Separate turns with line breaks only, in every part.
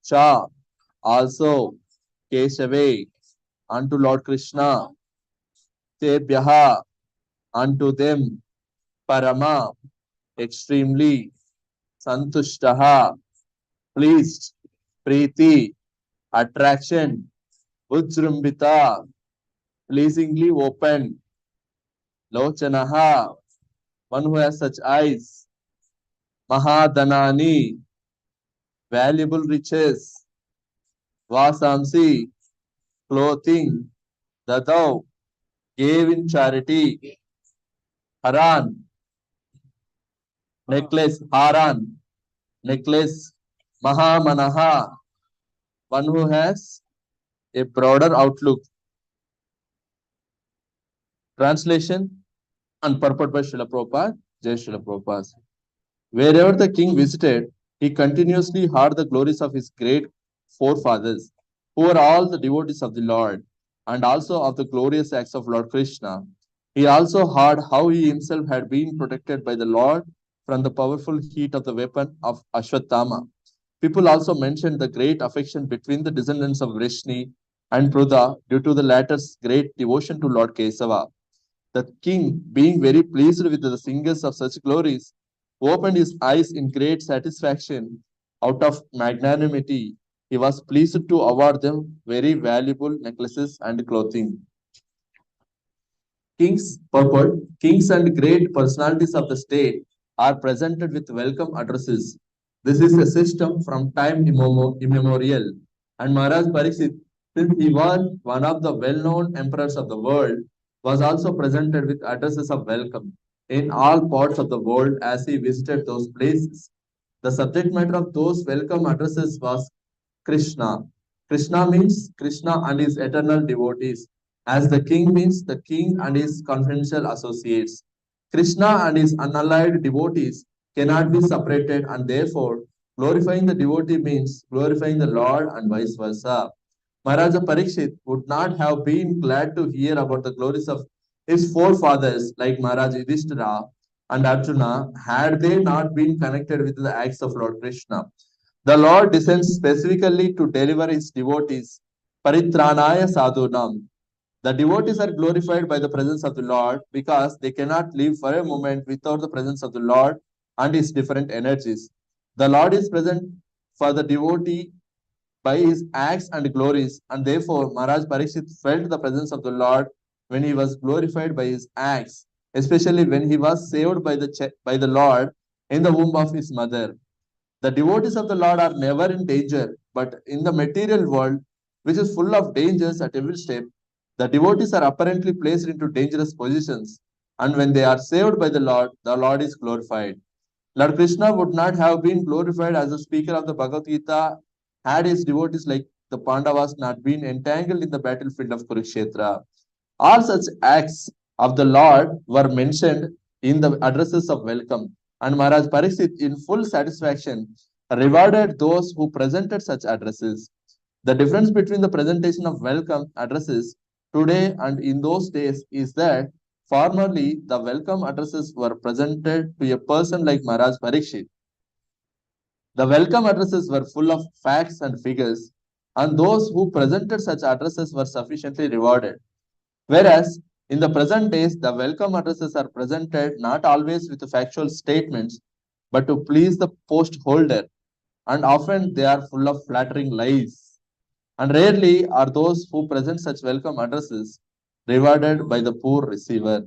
Cha, also Keshave, unto Lord Krishna, Tebhyaha, unto them, Parama, extremely, Santushtaha, pleased, Preeti, attraction, Ujrumbita, pleasingly open, Lochanaha, one who has such eyes, Mahadanani, valuable riches, Vasamsi, clothing, Dadau, gave in charity, Haran, necklace, Haran, necklace, Mahamanaha, one who has a broader outlook. Translation and purport by Srila Prabhupada, Jai Srila Prabhupada. Wherever the king visited, he continuously heard the glories of his great forefathers, who were all the devotees of the Lord, and also of the glorious acts of Lord Krishna. He also heard how he himself had been protected by the Lord from the powerful heat of the weapon of Ashwatthama. People also mentioned the great affection between the descendants of Vrishni and Prudha due to the latter's great devotion to Lord Kesava. The king, being very pleased with the singers of such glories, opened his eyes in great satisfaction. Out of magnanimity, he was pleased to award them very valuable necklaces and clothing. Kings, purport, kings and great personalities of the state are presented with welcome addresses. This is a system from time immemorial. And Maharaj Pariksit, since he was one of the well-known emperors of the world, was also presented with addresses of welcome in all parts of the world as he visited those places. The subject matter of those welcome addresses was Krishna. Krishna means Krishna and his eternal devotees, as the king means the king and his confidential associates. Krishna and his unallied devotees cannot be separated, and therefore glorifying the devotee means glorifying the Lord and vice versa. Maharaja Parikshit would not have been glad to hear about the glories of his forefathers like Maharaj Yudhishthira and Arjuna had they not been connected with the acts of Lord Krishna. The Lord descends specifically to deliver his devotees. Paritranaya sadhunam. The devotees are glorified by the presence of the Lord because they cannot live for a moment without the presence of the Lord and his different energies. The Lord is present for the devotee by his acts and glories, and therefore Maharaj Parikshit felt the presence of the Lord when he was glorified by his acts, especially when he was saved by the Lord in the womb of his mother. The devotees of the Lord are never in danger, but in the material world, which is full of dangers at every step, the devotees are apparently placed into dangerous positions. And when they are saved by the Lord is glorified. Lord Krishna would not have been glorified as the speaker of the Bhagavad Gita had his devotees like the Pandavas not been entangled in the battlefield of Kurukshetra. All such acts of the Lord were mentioned in the addresses of welcome, and Maharaj Pariksit, in full satisfaction, rewarded those who presented such addresses. The difference between the presentation of welcome addresses today and in those days is that formerly the welcome addresses were presented to a person like Maharaj Pariksit. The welcome addresses were full of facts and figures, and those who presented such addresses were sufficiently rewarded. Whereas in the present days, the welcome addresses are presented not always with factual statements, but to please the post holder, and often they are full of flattering lies. And rarely are those who present such welcome addresses rewarded by the poor receiver.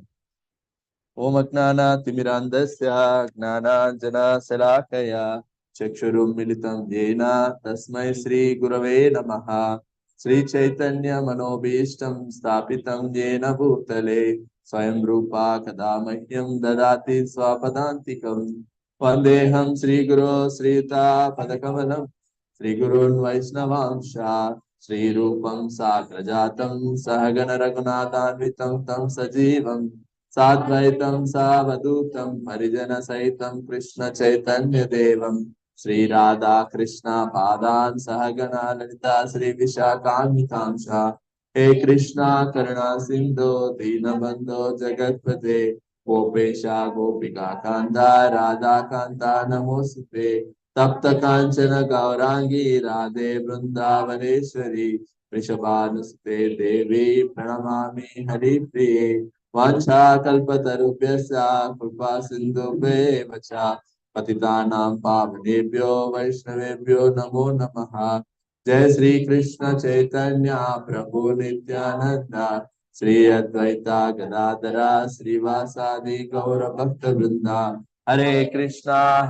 Om Agnana Timirandasya Gnananjana Salakaya Chakshurum Militam Yena Tasmai Sri Gurave Namaha Sri Chaitanya Manobishtam Stapitam Yena Bhutale Swayam Rupa Kadamahyam Dadati Swapadantikam Vandeham Sri Guru Srita Padakamalam Sri Gurun Vaisnavamsha Sri Rupam Sakrajatam Sahagana Raghunathanvitam Tam Sajivam Sadvaitam Savadutam Harijana Saitam Krishna Chaitanya Devam Sri Radha Krishna Padan Sahagana Lalita Sri Vishakamitamsha He Krishna Karuna Sindhu Dinabandho Jagatpate Gopesha Gopika Kanda Radha Kanta Namosute Tapta Kanchana Gaurangi Radhe Vrindavaneshwari Vrishabhanuste Devi Pranamami Hari Priye Vancha Kalpatarubhyasya Kripa Sindhubhe Vacha Patitanam Pavanebhyo Vaishnavebhyo Namo Namaha Jai Sri Krishna Chaitanya Prabhu Nityananda Sri Advaita Gadadara Srivasadi Gaura Bhakta Vrinda Hare Krishna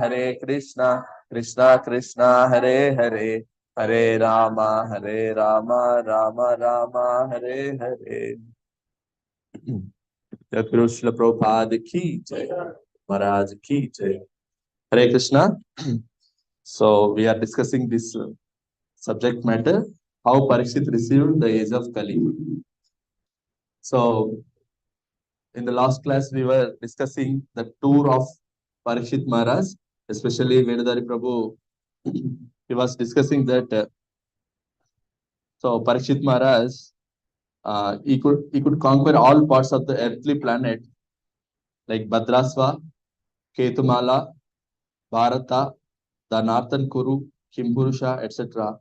Krishna Krishna Hare Hare Hare Rama Rama Rama Hare Hare Guru Srila Prabhupada ki jai, Maharaj ki jai. Hare Krishna. So we are discussing this subject matter, how Parikshit received the age of Kali. So in the last class we were discussing the tour of Parikshit Maharaj, especially Vedadari Prabhu. He was discussing that so Parikshit Maharaj he could conquer all parts of the earthly planet like Bhadrasva, Ketumala, Bharata, the northern Kuru, Kimpurusha, etc.,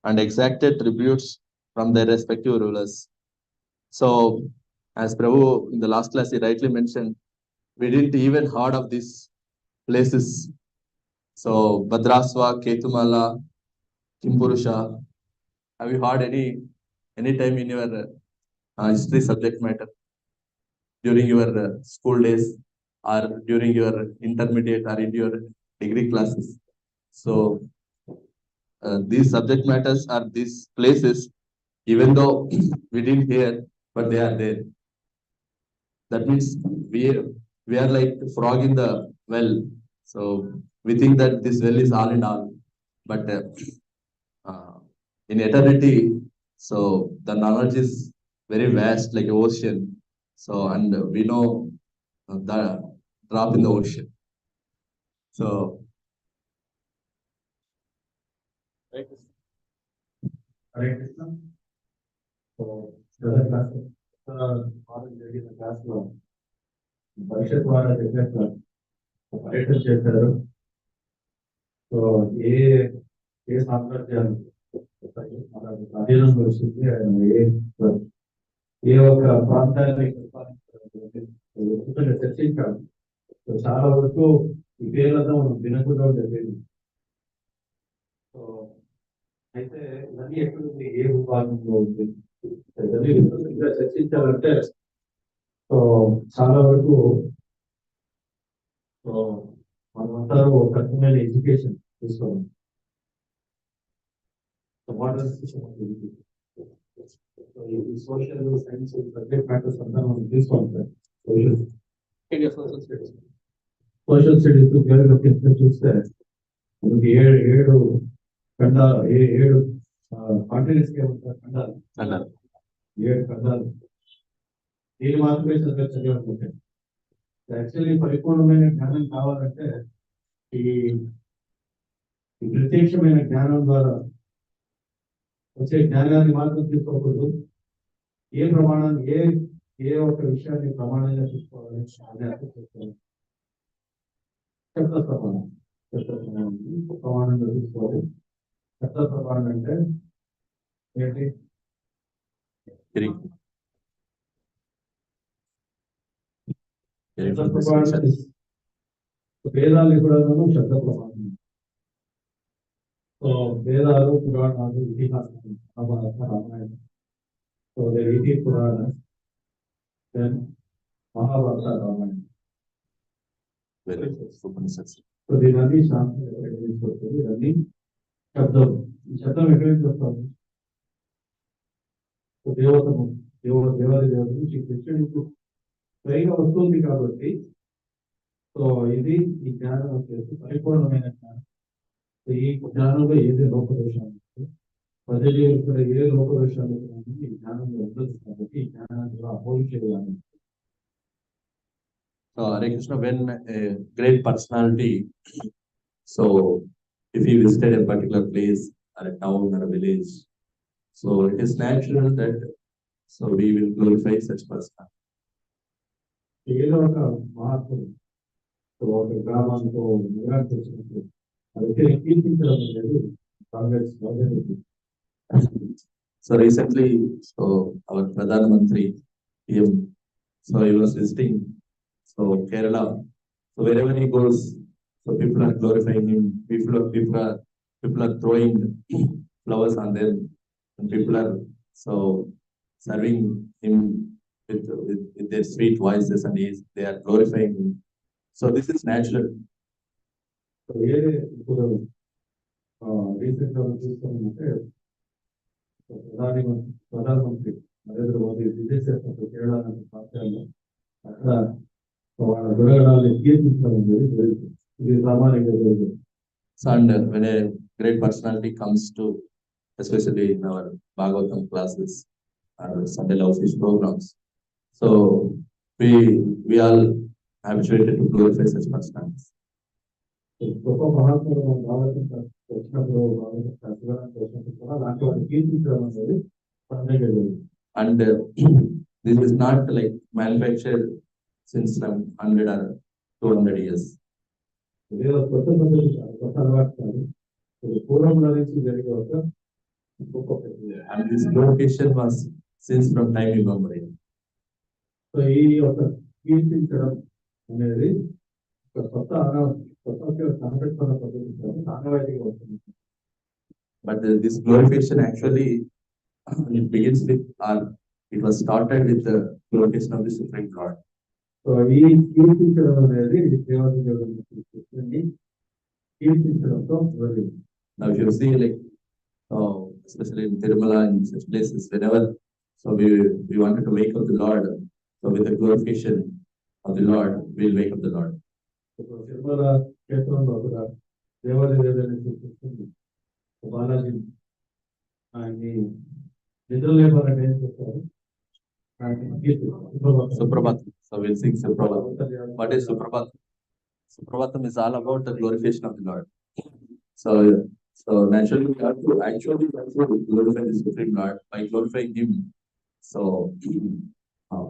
and exacted tributes from their respective rulers. So, as Prabhu in the last class he rightly mentioned, we didn't even heard of these places. So, Bhadrasva, Ketumala, Kimpurusha, have you heard any time in your history subject matter during your school days or during your intermediate or in your degree classes? So, these subject matters are these places, even though we didn't hear, but they are there. That means we are like frog in the well. So we think that this well is all in all, but in eternity, so the knowledge is very vast, like an ocean. So and we know the drop in the ocean. So.
Hare Krishna. So, the class, జరిగిన class లో భవిష్యత్ ద్వారా చెప్పేస్తారు పర్యటన చేశారు. So ఏ ఏ సామ్రాజ్యాలు మన అధీనంలో వస్తుంది, ఆయన ఏ ఒక్క ప్రాంతాన్ని చర్చించాడు. సో చాలా వరకు ఈ పేర్లతో మనం వినకుండా జరిగింది. సో అయితే నది ఎక్కడుంది, ఏ విభాగంలో ఉంది, నది చర్చించాలంటే సో చాలా వరకు సో మనమంతా ఒక రకమైన ఎడ్యుకేషన్ తీసుకోవాలి. సోషల్ సైన్స్ సబ్జెక్ట్ మ్యాటర్స్ అంతా మనం తీసుకోవాలి. సోషల్ స్టడీస్ చూస్తే మనకి ఏడు ఖండాలు, ఏడు కాంటినెంట్స్ కి ఉంటారు ఖండాలు, 7 ఖండాలు. దీని మాత్రమే చదివాలనుకుంటే యాక్చువల్లీ పరిపూర్ణమైన జ్ఞానం కావాలంటే ఈ ప్రత్యక్షమైన జ్ఞానం ద్వారా వచ్చే జ్ఞానాన్ని మాత్రం తీసుకోకూడదు. ఏ ప్రమాణాన్ని ఏ ఒక్క విషయాన్ని ప్రమాణంగా తీసుకోవాలని అర్థం చేసుకోవాలి. శబ్ద ప్రమాణం ప్రమాణంగా తీసుకోవాలి. శబ్ద ప్రమాణం అంటే ఏంటి? వేదాలు కూడా శబ్ద ప్రమాణం. సో వేదాలు, పురాణాలు, ఇతిహాసం, మహాభారత, రామాయణం. సో ఇది పురాణం, దెన్ మహాభారత, రామాయణం. సో దీని శాస్త్రం ఎక్కడి నుంచి వస్తుంది? ఇవన్నీ శబ్దం. ఈ శబ్దం ఎక్కడి నుంచి వస్తుంది? దేవతము, దేవతలు శ్రీ కృష్ణుడికి స్వయంగా వస్తుంది కాబట్టి సో ఇది ఈ జ్ఞానం వచ్చేసి పరిపూర్ణమైన జ్ఞానం. ఈ జ్ఞానంలో ఏదే లోపదోషాలు ప్రజలు ఇక్కడ ఏ లోపదోషాలు ఈ జ్ఞానంలో ఉండదు కాబట్టి ఈ జ్ఞానాన్ని అపోజ్ చేయాలి.
Hare Krishna, when a great personality, so if he visited a particular place or a town or a village, so it is natural that so we will glorify such person.
ఏదో ఒక మార్పు ఒక గ్రామానికి నగరానికి వచ్చినప్పుడు అందుకే కీర్తించడం అనేది కాంగ్రెస్ లో జరుగుతుంది.
So recently, so our Pradhan Mantri, PM, so he was visiting, so Kerala. So wherever he goes, so people are glorifying him. People are throwing flowers on them, and people are so serving him with their sweet voices, and they are glorifying him. So this is natural.
So ఇప్పుడు recent గా చూస్తామంటే ప్రధానమంత్రి Narendra Modi visit చేసినప్పుడు కేరళ అనే ప్రాంతాల్లో అక్కడ వాళ్ళ గుణగణాలను కీర్తించడం అనేది జరుగుతుంది. ఇది సామాన్యంగా జరుగుతుంది.
So and when a great personality comes to, especially in our Bhagavatam classes or Sunday love feast programs, so we all habituated to glorify such personalities.
గొప్ప మహాత్ములు మన భాగవతం వచ్చినప్పుడు వచ్చినప్పుడు కూడా అలాంటి వాటిని కీర్తించడం అనేది సామాన్యంగా జరుగుతుంది.
And this is not like manufactured since some 100 or 200 years.
ఇదేదో కొత్త పద్ధతి కాదు, కొత్త అలవాటు కాదు. పూర్వంలో నుంచి జరిగే ఒక గొప్ప ప్రక్రియ.
And this glorification was since from time immemorial.
So ఈ యొక్క కీర్తించడం అనేది ఒక కొత్త సంరక్షణ పద్ధతి కాదు, ఆనవాయితీగా వస్తుంది.
But this glorification actually it begins with, or it was started with the glorification of the Supreme Lord.
So ఈ కీర్తించడం అనేది దేవాది దేవుడిని కీర్తించడంతో మొదలైంది.
Now if you see like especially in Tirumala and such places, whenever so we wanted to wake up the Lord, so with the glorification of the Lord, we'll wake up the Lord.
Tirumala క్షేత్రంలో కూడా దేవాది దేవుడిని చూపిస్తుంది. బాలాజీ ఆయన్ని నిద్ర లేపాలంటే ఏం చేస్తారు?
Suprabhatam. So we'll sing Suprabhatam. What is Suprabhatam? Suprabhatam is all about the glorification of the Lord. So naturally we have to actually glorify the Supreme Lord. By glorifying Him, so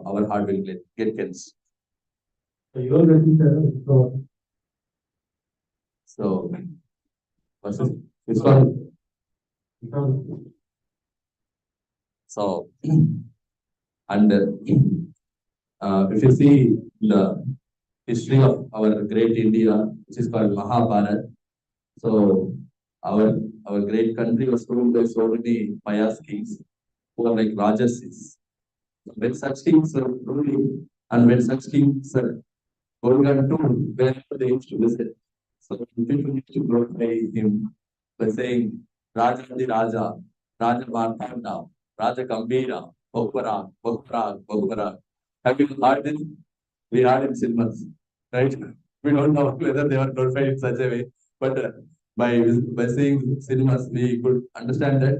our heart will get cleansed. So versus ISKCON. So and if you see the history of our great India, which is called Mahabharata, so our great country was ruled by so many pious kings who are like Rajasis. When such kings are ruling, and when such kings are going on tour, wherever they used to visit, so people used to glorify him by saying Raja Raja, Raja Martanda, Raja Gambira, Bhagwara, Bhagwara, Bhagwara. Have you heard this? We heard in cinemas, right? We don't know whether they were glorified in such a way, but by seeing cinemas, we could understand that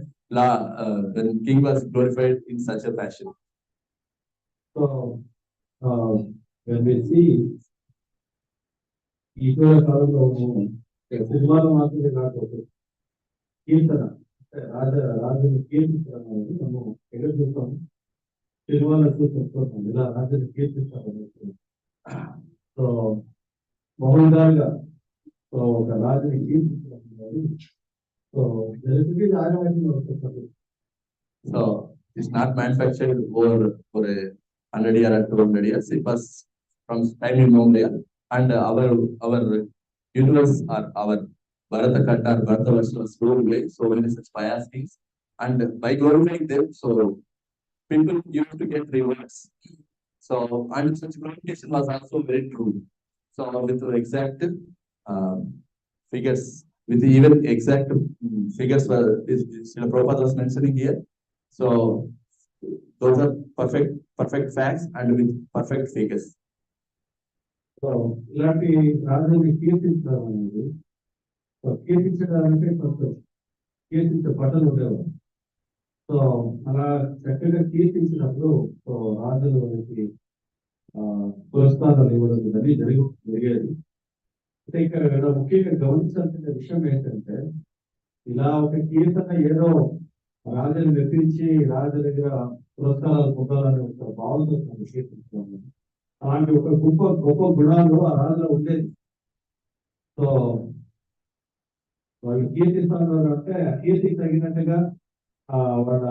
when king was glorified in such a fashion.
So when we see ఈశ్వర కాలంలో సినిమాలు మాత్రమే కాకపోతే కీర్తన రాజుని కీర్తించడం అనేది మనం ఎక్కడ చూస్తాం? సినిమాలో చూస్తాం ఇలా రాజుని కీర్తిస్తాం. సో మౌనంగా ఒక రాజుని కీర్తించడం అనేది సో జరుగుతుంది ఆగమైంది వస్తుంది.
So it's not manufactured for a 100 years or 200 years. It was from time immemorial, and our universe or our Bharata Kata or Bharata Varsha was ruled by so many such pious kings, and by glorifying them, so people used to get rewards. So and such glorification was also very true. So with exact figures, with even exact figures were Prabhupada was mentioning here. So those are perfect facts and with perfect figures.
So ఇలాంటి రాజుని కీర్తించడం అనేది కీర్తించడాలంటే కొంచెం కీర్తించే పట్టలు ఉండేవారు. So అలా చక్కగా కీర్తించినప్పుడు so రాజులు వాళ్ళకి పురస్కారాలు ఇవ్వడం అనేది జరిగేది. అంటే ఇక్కడ ముఖ్యంగా గమనించాల్సిన విషయం ఏంటంటే ఇలా ఒక కీర్తన ఏదో రాజుని మెప్పించి రాజు దగ్గర పురస్కారాలు పొందాలని ఒక భావంతో కీర్తించడం అలాంటి ఒక గొప్ప గుణాలు ఆ రాజులో ఉండేది. సో వాళ్ళు కీర్తిస్తున్నారు అంటే ఆ కీర్తికి తగినట్టుగా వాళ్ళ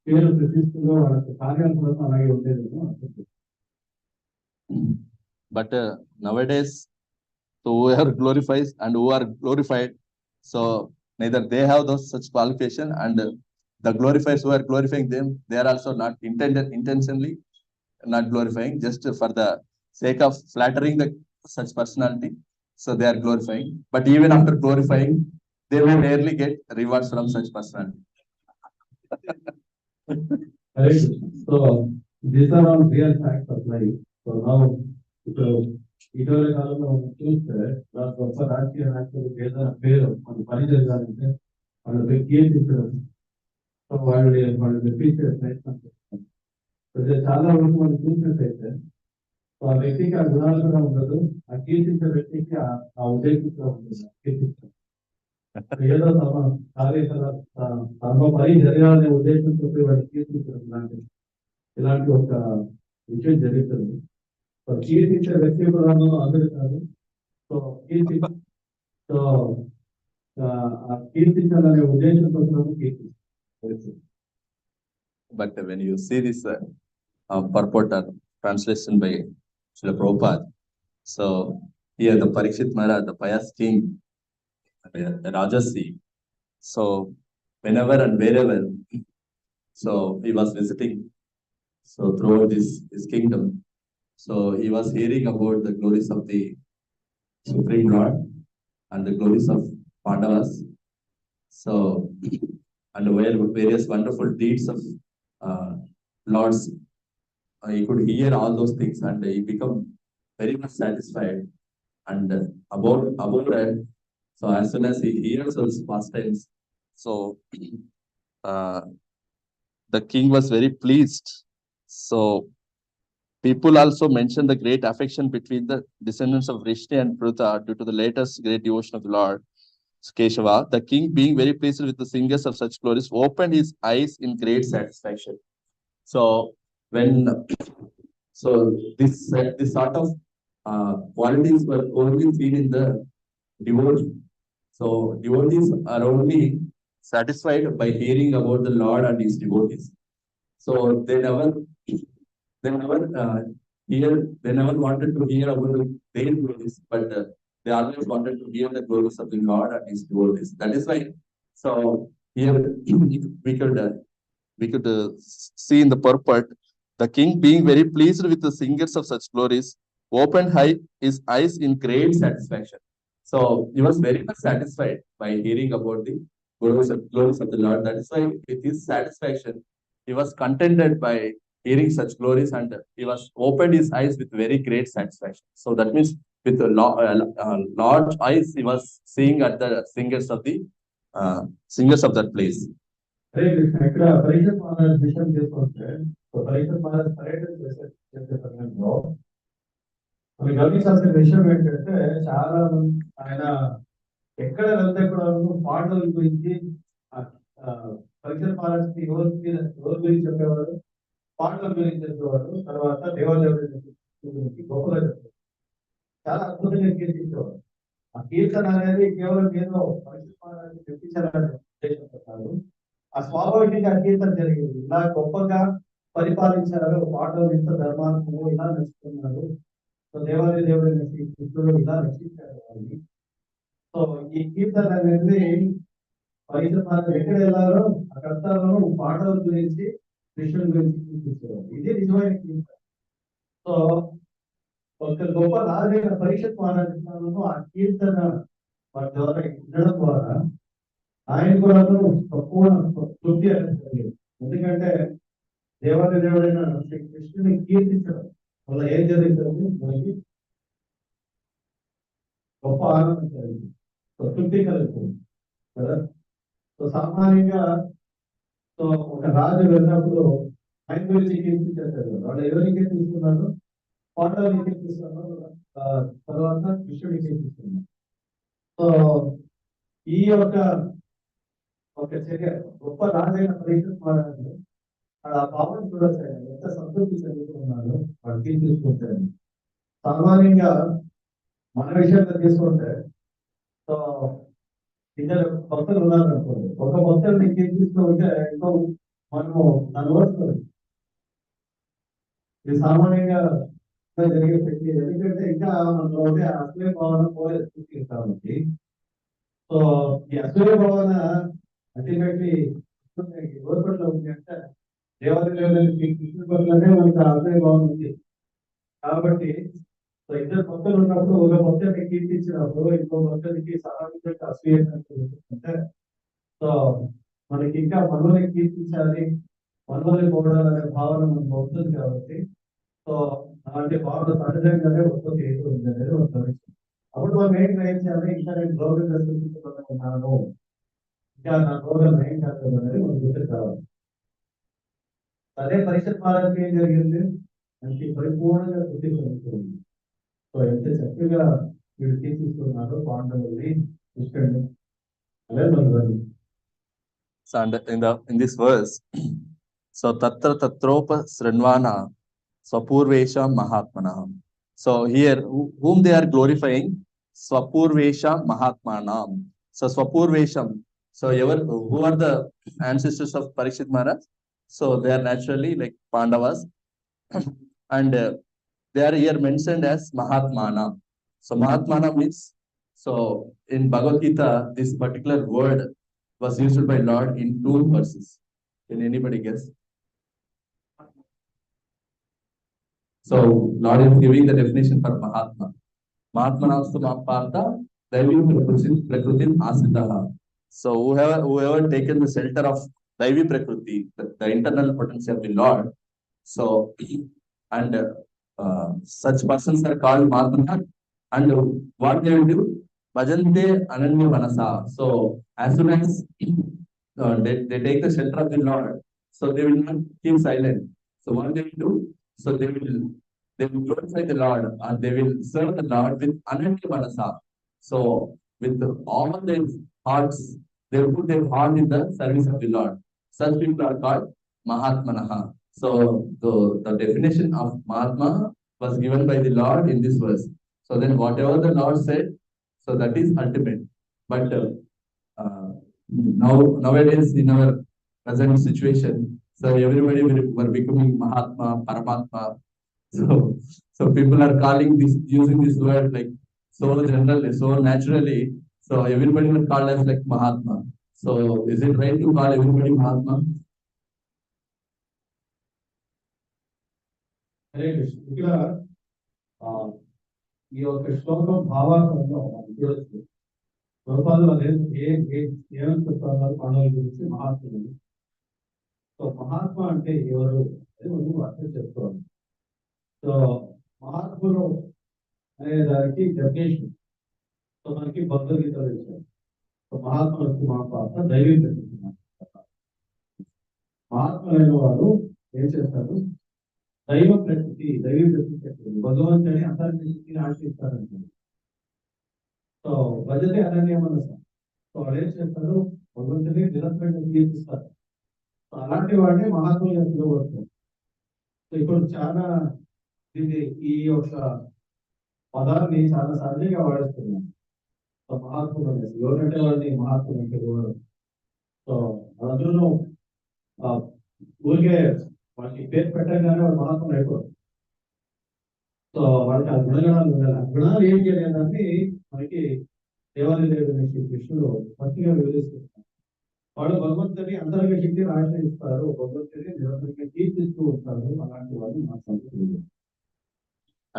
పేరు ప్రతిష్టలో వాళ్ళ కార్యాల కోసం అలాగే ఉండేది.
But nowadays, so who are glorified and who are glorified, so neither they have those such qualification, and the glorifiers who are glorifying them, they are also not intentionally not glorifying, just for the sake of flattering the such personality. So they are glorifying, but even after glorifying, they will rarely get rewards from such personality.
Right. So these are all real facts of life. So now, ఇటీవల కాలంలో చూస్తే గొప్ప రాజకీయ నాయకులు ఏదైనా పేరు మన పని జరగాలంటే వాళ్ళకి కీర్తించడం, సో వాళ్ళు మెప్పించే ప్రయత్నం చేస్తారు. చాలా వరకు మనం చూసినట్టయితే ఆ వ్యక్తికి ఆ గుణాలు కూడా ఉండదు, ఆ కీర్తించే వ్యక్తికి ఆ ఉద్దేశం కూడా ఉంటుంది. కీర్తించడం ఏదో తమ పని జరగాలనే ఉద్దేశంతో వాడిని కీర్తించడం ఇలాంటి ఒక విషయం జరుగుతుంది. సో కీర్తించే వ్యక్తి కూడా అందరూ కాదు. సో కీర్తించాలనే ఉద్దేశంతో కీర్తించారు.
But when you see this purport or translation by Srila Prabhupada, so here the Parikshit Maharaj, the pious king, Rajasi, so whenever and wherever, so he was visiting, so throughout his kingdom, so he was hearing about the glories of the Supreme Lord and the glories of Pandavas, so and various wonderful deeds of Lords. He could hear all those things and he become very much satisfied. And about that, so as soon as he hears those pastimes, so the king was very pleased. So people also mention the great affection between the descendants of Vrishni and Pruta due to the latest great devotion of the Lord Keshava. The king, being very pleased with the singers of such glories, opened his eyes in great satisfaction. So when this sort of qualities were only seen in the devotee. So devotees are only satisfied by hearing about the Lord and his devotees. So they never wanted to hear about their glories, but they always wanted to hear the glories of the Lord and his devotees. That is why. So here we could see in the purport, the king, being very pleased with the singers of such glories, opened his eyes in great satisfaction. So he was very much satisfied by hearing about the glories of the Lord. That is why with his satisfaction, he was contented by hearing such glories, and he was opened his eyes with very great satisfaction. So that means with a large eyes, he was seeing at the singers of that place.
ఇక్కడ పరిషత్ మహారాజ్ విషయం చేసుకుంటే పరిషత్ మహారాజ్ పర్యటన చేసే సమయంలో మనం గమనించాల్సిన విషయం ఏంటంటే చాలా మంది ఆయన ఎక్కడ వెళ్తే కూడా పాటల గురించి పరిషత్ మహారాజ్ ఎవరి గురించి చెప్పేవారు, పాటల గురించి చెప్పేవారు, తర్వాత దేవాదేవుడి గురించి గొప్పగా చెప్పేవారు, చాలా అద్భుతంగా కీర్తించేవారు. ఆ కీర్తన అనేది కేవలం ఏదో పరిషత్ మహారాజ్ తెప్పించాలని ఉద్దేశంతో కాదు, ఆ స్వాభావికంగా కీర్తన జరిగింది. ఇలా గొప్పగా పరిపాలించారు, పాటలు ఇంత ధర్మాత్మలు ఇలా నడుచుకున్నారు, సో దేవాది దేవుడు కృష్ణుడు ఇలా రక్షించారు వాళ్ళని. సో ఈ కీర్తన అనేది పరిషత్ ఎక్కడ వెళ్ళారో అక్కడంతా పాటల గురించి కృష్ణుడి గురించి కీర్తించేవారు. ఇది నిజమైన కీర్తన. సో ఒక గొప్ప రాజైన పరిషత్ మహారాజు ఆ కీర్తన వారి ద్వారా వినడం ద్వారా ఆయన కూడా సంపూర్ణ తృప్తి అనేది. ఎందుకంటే దేవాది దేవుడైన కృష్ణుని కీర్తించడం వల్ల ఏం జరుగుతుంది, మనకి గొప్ప ఆనందం కలిగింది, తృప్తి కలుగుతుంది కదా. సో సామాన్యంగా సో ఒక రాజు వెళ్ళినప్పుడు ఆయన గురించి కీర్తించారు. వాళ్ళు ఎవరికి కీర్తిస్తున్నారు, పాటలు కీర్తిస్తున్నారు, తర్వాత కృష్ణుడిని కీర్తిస్తున్నారు. సో ఈ యొక్క ఒక చర్య గొప్ప రాజైన పరిషత్ మహారాజు ఆ భావం చూడొచ్చు, ఎంత సంతృప్తి చెందుతున్నాడు వాడు తీసుకుంటారు. సామాన్యంగా మన విషయంలో తీసుకుంటే సో ఇద్దరు భక్తులు ఉన్నారు అనుకోండి, ఒక భక్తుడిని కీర్తిస్తూ ఉంటే ఎంతో మనము దాన్ని ఓడుతుంది. ఇది సామాన్యంగా జరిగే ప్రక్రియ. ఎందుకంటే ఇంకా మనలో ఉంటే అసలే భావన పోలేదు కాబట్టి. సో ఈ అసూయ భావన అల్టిమేట్లీ ఓర్పట్లో ఉంది అంటే దేవాలయాలకి కృష్ణ పట్లనే మనకు అసూయ భావన ఉంది. కాబట్టి సో ఇద్దరు భక్తులు ఉన్నప్పుడు ఒక భక్తుడిని కీర్తించినప్పుడు ఇంకో భక్తుడికి సహాయంగా అసూయ అంటే సో మనకి ఇంకా మనల్ని కీర్తించాలి, మనల్ని పొగడాలనే భావన మనకు వస్తుంది కాబట్టి సో అలాంటి భావన సహజంగానే ఉత్పత్తి అవుతుంది అనేది ఒక సమస్య. అప్పుడు మనం ఏం గ్రహించాలి, ఇంకా నేను గౌరవంగా ఉన్నాను, ఇంకా నా గౌరవం ఏం కాదు అనేది మనం గుర్తు కావాలి. అదే పరిషత్ మహారాజుకి ఏం జరిగింది, మనకి పరిపూర్ణంగా గుర్తించబడుతుంది. సో ఎంత చక్కగా వీళ్ళు తీర్చిస్తున్నారు పాండవుల్ని కృష్ణుడిని. అదే మనం
So in this verse, so tatra tatropa srinvana swapurvesha mahatmana. So here, whom they are glorifying, swapurvesha mahatmanam. So swapurvesham. So who are the ancestors of Parikshit Maharaj? So they are naturally like Pandavas, and they are here mentioned as Mahatmana. So Mahatmana means, so in Bhagavad Gita, this particular word was used by Lord in 2 verses. Can anybody guess? So Lord is giving the definition for Mahatma. Mahatmana Partha Daivi Prakrutin Asitaha. So whoever taken the shelter of Daivi Prakriti, the internal potency of the Lord. So and such persons are called Mahatmana. And what they will do? Bhajante Ananya Manasa. So as soon as they take the shelter of the Lord, so they will not keep silent. So what they will do? So they will glorify the Lord, and they will serve the Lord with Ananya Manasa. So with all their hearts, they will put their heart in the service of the Lord. Such people are called Mahatmanaha. So the definition of Mahatma was given by the Lord in this verse. So then whatever the Lord said, so that is ultimate. But nowadays in our present situation, so everybody were becoming Mahatma, Paramatma. So people are calling this, using this word like so generally, so naturally. So everybody will call us like Mahatma. So is it right to call everybody Mahatma?
Hare Krishna. ఇక్కడ ఈ యొక్క శ్లోకం భావార్థంలో చూడొచ్చు. స్వరూపాలు ఏమని చెప్తున్నారు పాండవుల గురించి, మహాత్ములు. సో మహాత్మ అంటే ఎవరు అని మనం అర్థం చేసుకోవాలి. సో మహాత్ములు అనే దానికి డెఫినేషన్ సో మనకి భగవద్గీతలో ఇచ్చారు. సో మహాత్ములకు మా పాత్ర దైవీ ప్రకృతి. మహాత్ములైన వారు ఏం చేస్తారు, దైవ ప్రకృతి, దైవీ ప్రకృతి, భగవంతుని అంతర్శక్తిని ఆశ్రయిస్తారంటారు. సో భజతే అనన్య మనస. సో వాళ్ళు ఏం చేస్తారు, భగవంతుని నిరంతరంగా కీర్తిస్తారు. సో అలాంటి వాడిని మహాత్ములుగా పిలువబడతారు. సో ఇప్పుడు చాలా ఇది ఈ యొక్క పదాన్ని చాలా సహజంగా వాడేస్తున్నాం. సో మహాత్ములు అనేసి ఎవరంటే వాళ్ళని మహాత్ములు అంటే ఎవరు. సో అందులో ఊరికే వాళ్ళకి పేరు పెట్టగానే వాళ్ళు మహాత్ములు అయిపోరు. సో వాళ్ళకి ఆ గుణగణాలు ఉండాలి. ఆ గుణాలు ఏంటి అనేదాన్ని మనకి దేవాలయ దేవుడు కృష్ణుడు మంచిగా వివరిస్తున్నారు. వాళ్ళు భగవంతుని అంతరంగ శక్తిని ఆశ్రయిస్తారు, భగవంతుని నిరంతరంగా కీర్తిస్తూ ఉంటారు. అలాంటి వాళ్ళు మా సంస్కృతి.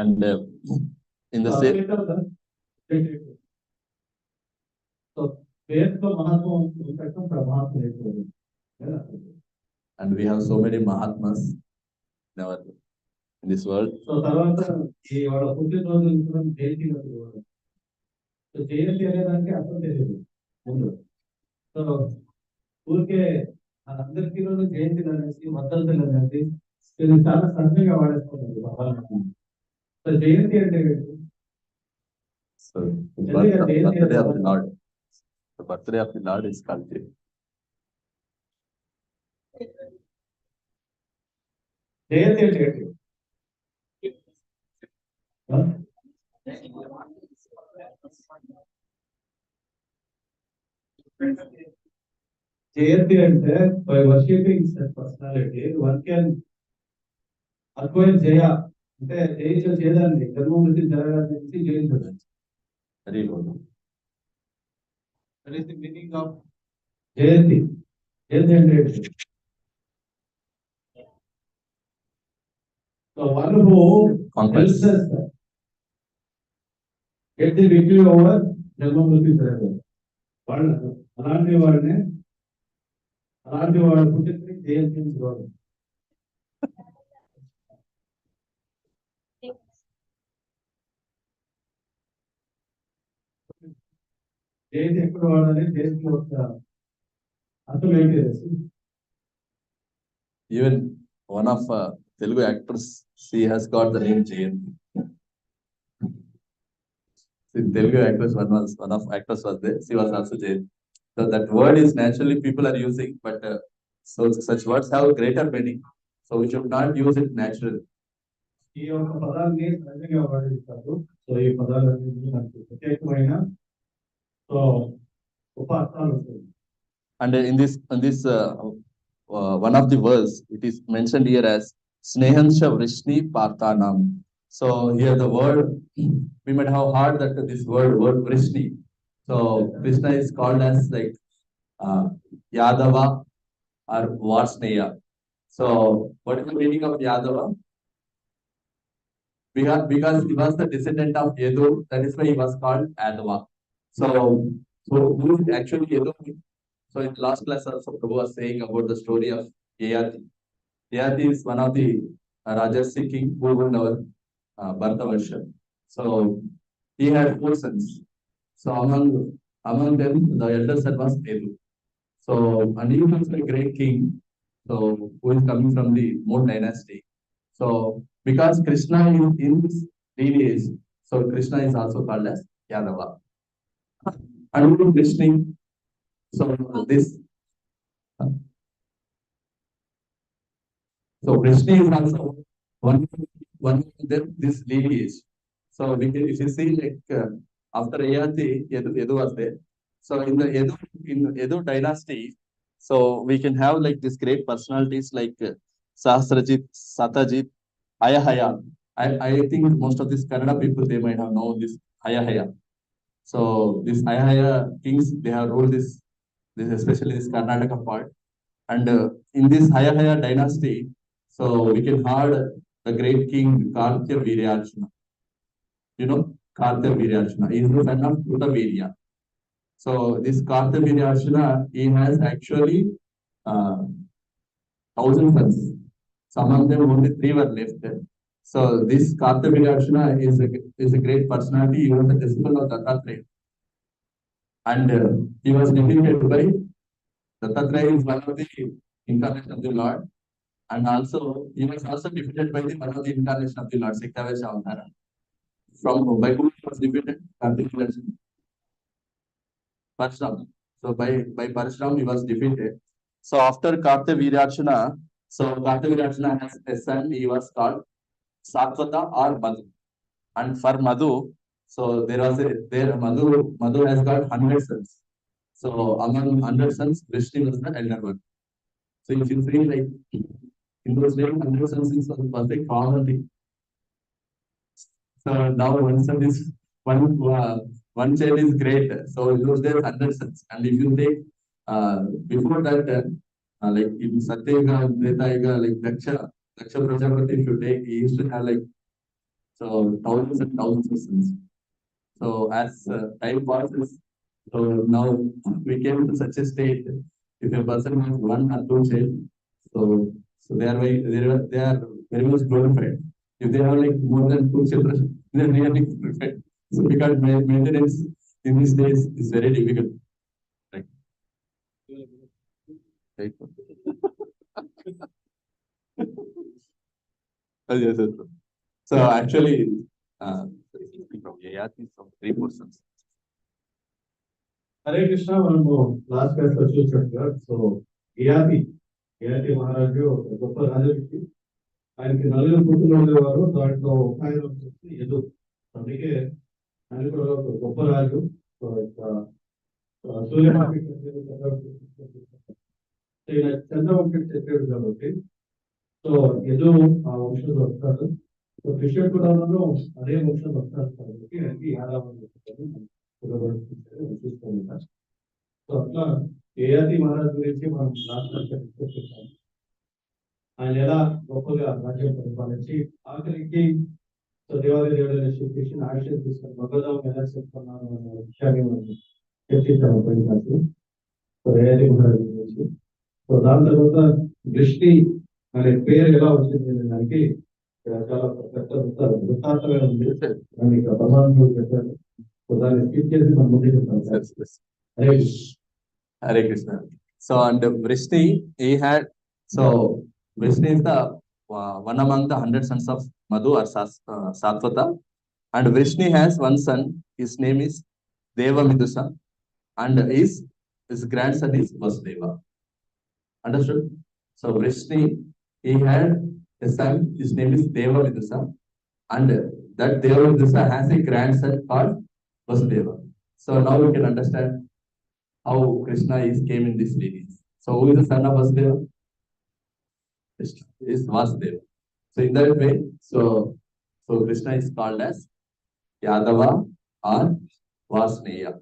And in the same,
so పేరుతో మహాత్మ పెట్టడం మహాత్మ అయిపోయింది.
and we have so many Mahatmas in this world.
So తర్వాత ఈ వాళ్ళ పుట్టినరోజు జయంతి. సో జయంతి అనేదానికి అర్థం తెలియదు ముందు. సో ఊరికే అందరికీ రోజు జయంతి అనేసి, వర్ధంతులు అనేసి ఇది చాలా సహజంగా వాడేస్తున్నారు. సో జయంతి అంటే
So the birthday of the Lord. The birthday of the Lord is called Jayanti.
జయంతి అంటే ఏంటి? Jayanti అంటే by worshipping such personality one can acquire Jaya. అంటే జయించడం చేయదాన్ని జన్మమృతి జరగాలని జయించడం.
Very good.
That is the meaning of Jayanti. Jayanti అంటే so one who helps us get the victory over జన్మమృతి జరగదు. వాళ్ళు అలాంటి వాడిని పుట్టిన జయంతి వాడు. జయంతి ఎక్కడ వాడాలి, జయంతి యొక్క అర్థం ఏంటి?
Even one of Telugu actors, she has got the name Jayanti. In Telugu actors, one of actors was there. She was also Jayanti. So that word is naturally people are using, but so such words have greater meaning. So we should not use it naturally.
ఈ యొక్క పదాన్ని సహజంగా వాడిస్తారు. So ఈ పదాలన్నీ మనకు ప్రత్యేకమైన so ఉప అర్థాలు ఉంటాయి.
And in this one of the verse, it is mentioned here as Snehansha Vrishni Parthanam. So here the word, we might have heard that this word Vrishni. So Krishna is called as like Yadava or Varsneya. So what is the meaning of Yadava? Because he was the descendant of Yadu, that is why he was called Yadava. So who is actually Yadu? So in the last class also Prabhu was saying about the story of Yayati. Yayati is one of the Rajasi king who ruled our Bharatavarsha. So he had 4 sons. So among them the elder son was Yadu. So and he was a great king. So who is coming from the Moon dynasty. So because Krishna is in this lineage, so Krishna is also called as Yadava. And Krishna, so this, so Krishna is also one of them, this lineage. So we can, if you see like after Yayati, Yadu was there. So in the Yadu dynasty, so we can have like these great personalities like Sahasrajit, Satyajit, Ayahaya. I think most of these Kannada people, they might have known this Ayahaya. So these Ayahaya kings, they have ruled this especially this Karnataka part. And in this Ayahaya dynasty, so we can heard the great king Kartya Viryarjuna. You know Kartya Viryarjuna. He is the son of Kutavirya. So this Kartya Viryarjuna, he has actually 1,000 sons. Some of them only 3 were left. So this Kartya Viryarjuna is a great personality. He was the disciple of Dattatreya. And he was defeated by Dattatreya is one of the incarnation of the Lord. And also he was also defeated by one of the incarnation of the Lord, Siktavesha Avtara. From by whom he was defeated? Kartya Viryarjuna. Parashram. So by Parashram he was defeated. So after Kartya Viryarjuna, so Kartya Viryarjuna has a son. He was called Satvata or Madhu. And for Madhu, so Madhu has got 100 sons. So among 100 sons, Vishnu was the elder one. So if you see like in those days, 100 sons was a common thing. So now one child is great. So in those days, 100 sons. And if you take before that, like in Satyayuga, Tretayuga, like Daksha Prajapati, if you take, he used to have like so thousands and thousands of sons. So as time passes, so now we came to such a state. If a person has 1 or 2 children, so they are very much glorified. If they have like more than 2 children, they are really glorified. So because maintenance in these days is very difficult. Right. Right. Yes, yes. So actually, from Yayati, from 3 persons.
Hare Krishna. మనము last class లో చూసినట్టుగా so Yayati మహారాజు ఒక గొప్ప రాజవ్యక్తి. ఆయనకి 4 కూతుళ్ళు ఉండేవారు. దాంట్లో ఒక ఆయన వచ్చేసి యదు. అందుకే ఆయన కూడా ఒక గొప్ప రాజు. సో సూర్యవంశి ఇలా చంద్రవంశి చెప్పాడు కాబట్టి సో ఏదో ఆ వంశంలో వస్తారు. సో కృష్ణ పురాణంలో అదే వంశంలో వస్తారు కాబట్టి అది యాదవ చూస్తాం. సో అట్లా ఏఆది మహారాజ్ గురించి మనం రాష్ట్రాలు ఆయన ఎలా గొప్పగా రాజ్యం పరిపాలించి ఆఖరికి సో దేవాది దేవుడైన శ్రీకృష్ణ ఆశయం తీసుకొని భగవద్గీత ఎలా చెప్తున్నారు అనే విషయాన్ని మనం చర్చించాము పోయినప్పుడు. సో ఏఆది మహారాజ్ గురించి. సో దాని తర్వాత దృష్టి అనే పేరు ఎలా వచ్చింది అనే దానికి చాలా పెద్ద వృత్తాంతమే ఉంది. దాన్ని ప్రమాణంలో చెప్పారు. సో దాన్ని స్కిప్ చేసి మనం ముందుకు వెళ్తాం.
Hare Krishna. So, and Vrishni, he had, so Vrishni is the one among the 100 sons of Madhu or Satvata. And Vrishni has one son, his name is Devamidusa, and his grandson is Vasudeva. Understood? So, Vrishni, he had a son, his name is Devamidusa, and that Devamidusa has a grandson called Vasudeva. So, now we can understand how Krishna came in this lineage. So who is the son of Vasudeva? Krishna is Vasudeva. So in that way, so Krishna is called as Yadava or Vasneya.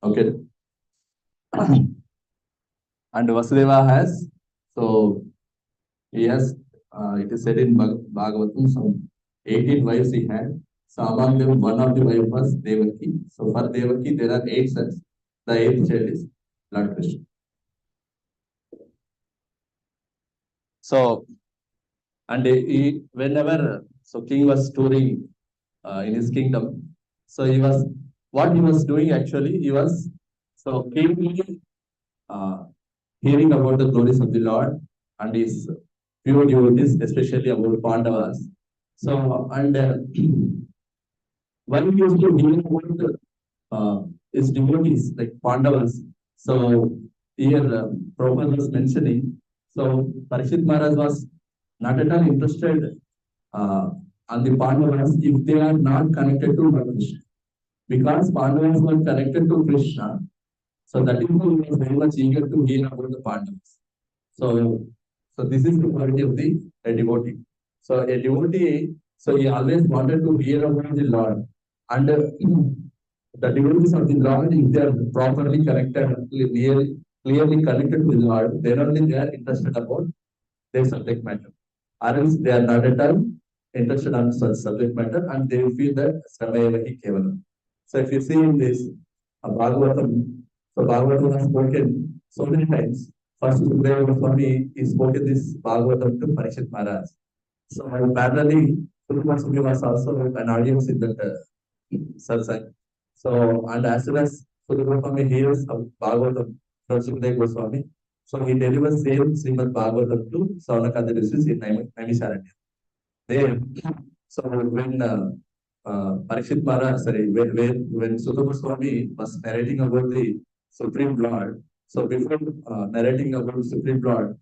Okay. And Vasudeva has, so he has, it is said in Bhagavatam, some 18 wives he had. So among them, one of the wife was Devaki. So for Devaki, there are 8 sons. The 8th child is Lord Krishna. So, and whenever king was touring in his kingdom, so what he was doing actually, he was keenly hearing about the glories of the Lord and his pure devotees, especially about Pandavas. So, and when he used to hear about his devotees like Pandavas, so here Prabhupada was mentioning, so Parikshit Maharaj was not at all interested on the Pandavas if they are not connected to Krishna, because Pandavas were connected to Krishna. So that is why he was very much eager to hear about the Pandavas. So this is the quality of a devotee. So a devotee, so he always wanted to hear about the Lord, and the devotees of the Lord, if they are properly connected, clearly connected to the Lord, then only they are interested about their subject matter. Or else they are not at all interested on such subject matter, and they will feel that Sramayevahi Kevalam. So if you see in this Bhagavatam, so Bhagavatam has spoken so many times. First, Vraja Goswami is spoken this Bhagavatam to Parikshit Maharaj. So parallelly, Sukha was also an audience in that satsang. So, and as soon as Sukha Goswami hears of Bhagavatam from Sukadeva Goswami, so he delivers same Śrīmad-Bhāgavatam to Saunakadi rishis in Naimisharanya. There, so when Parikshit Maharaj, when Sukha Goswami was narrating about the Supreme Lord, so before narrating about the Supreme Lord,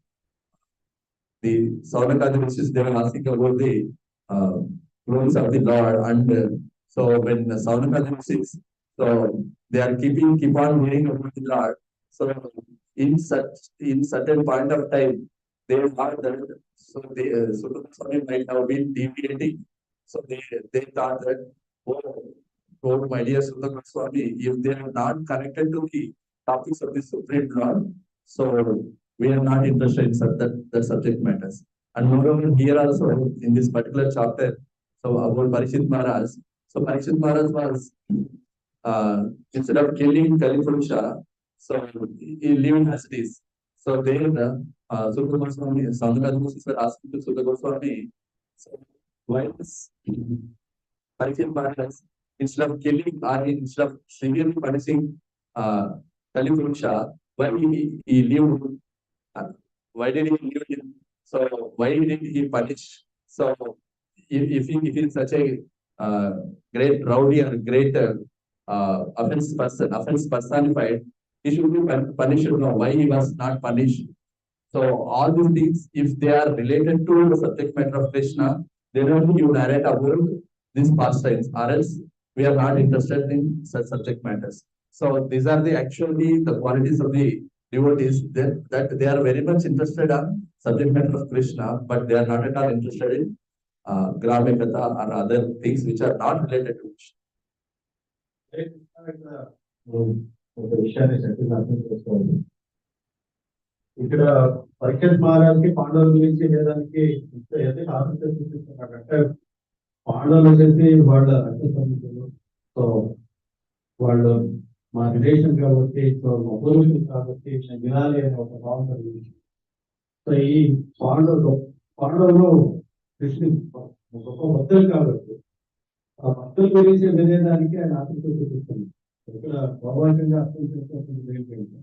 the Saunakadi rishis, they were asking about the glories of the Lord, and so when Saunakadi rishis, so they are keep on hearing about the Lord. So in certain point of time, they thought that Sukha Goswami might have been deviating. So they thought that, oh my dear Sukha Goswami, if they are not connected to the topics of the Supreme Lord, so we are not interested in the subject matters. And moreover, here also in this particular chapter, so about Parikshit Maharaj, so Parikshit Maharaj was instead of killing Kalipurusha, so he lived as it is. So there, Sukha Goswami, Saunakadi rishis were asking to Sukha Goswami, so why is Parikshit Maharaj, instead of killing or instead of severely punishing Kalipurusha, why he lived? Why did he live in? So why did he punish? So if he is such a great rowdy or great offense personified, he should be punished. No, why he was not punished? So all these things, if they are related to the subject matter of Krishna, then only you narrate about these pastimes, or else we are not interested in such subject matters. So these are the actually the qualities of the devotees that they are very much interested on subject matter of Krishna, but they are not at all interested in Grame Katha or other things which are not related to Krishna.
ఒక విషయాన్ని చక్కగా అర్థం చేసుకోవాలి. ఇక్కడ పరీక్షత్ మహారాజ్కి పాండవుల గురించి లేదానికి ఏదైతే ఆసక్తి చూపిస్తున్నారంటే పాండవులు వచ్చేసి వాళ్ళ రక్త సంబంధితులు. సో వాళ్ళు మా రిలేషన్ కాబట్టి, సో అపూర్వులు కాబట్టి నేను వినాలి అనే ఒక భావన గురించి. సో ఈ పాండవులు కృష్ణుడు గొప్ప భక్తులు కాబట్టి ఆ భక్తుల గురించి వినేదానికి ఆయన ఆసక్తి చూపిస్తుంది. ఇక్కడ స్వాభావికంగా అర్థం చేసుకోవాల్సింది ఏంటంటే,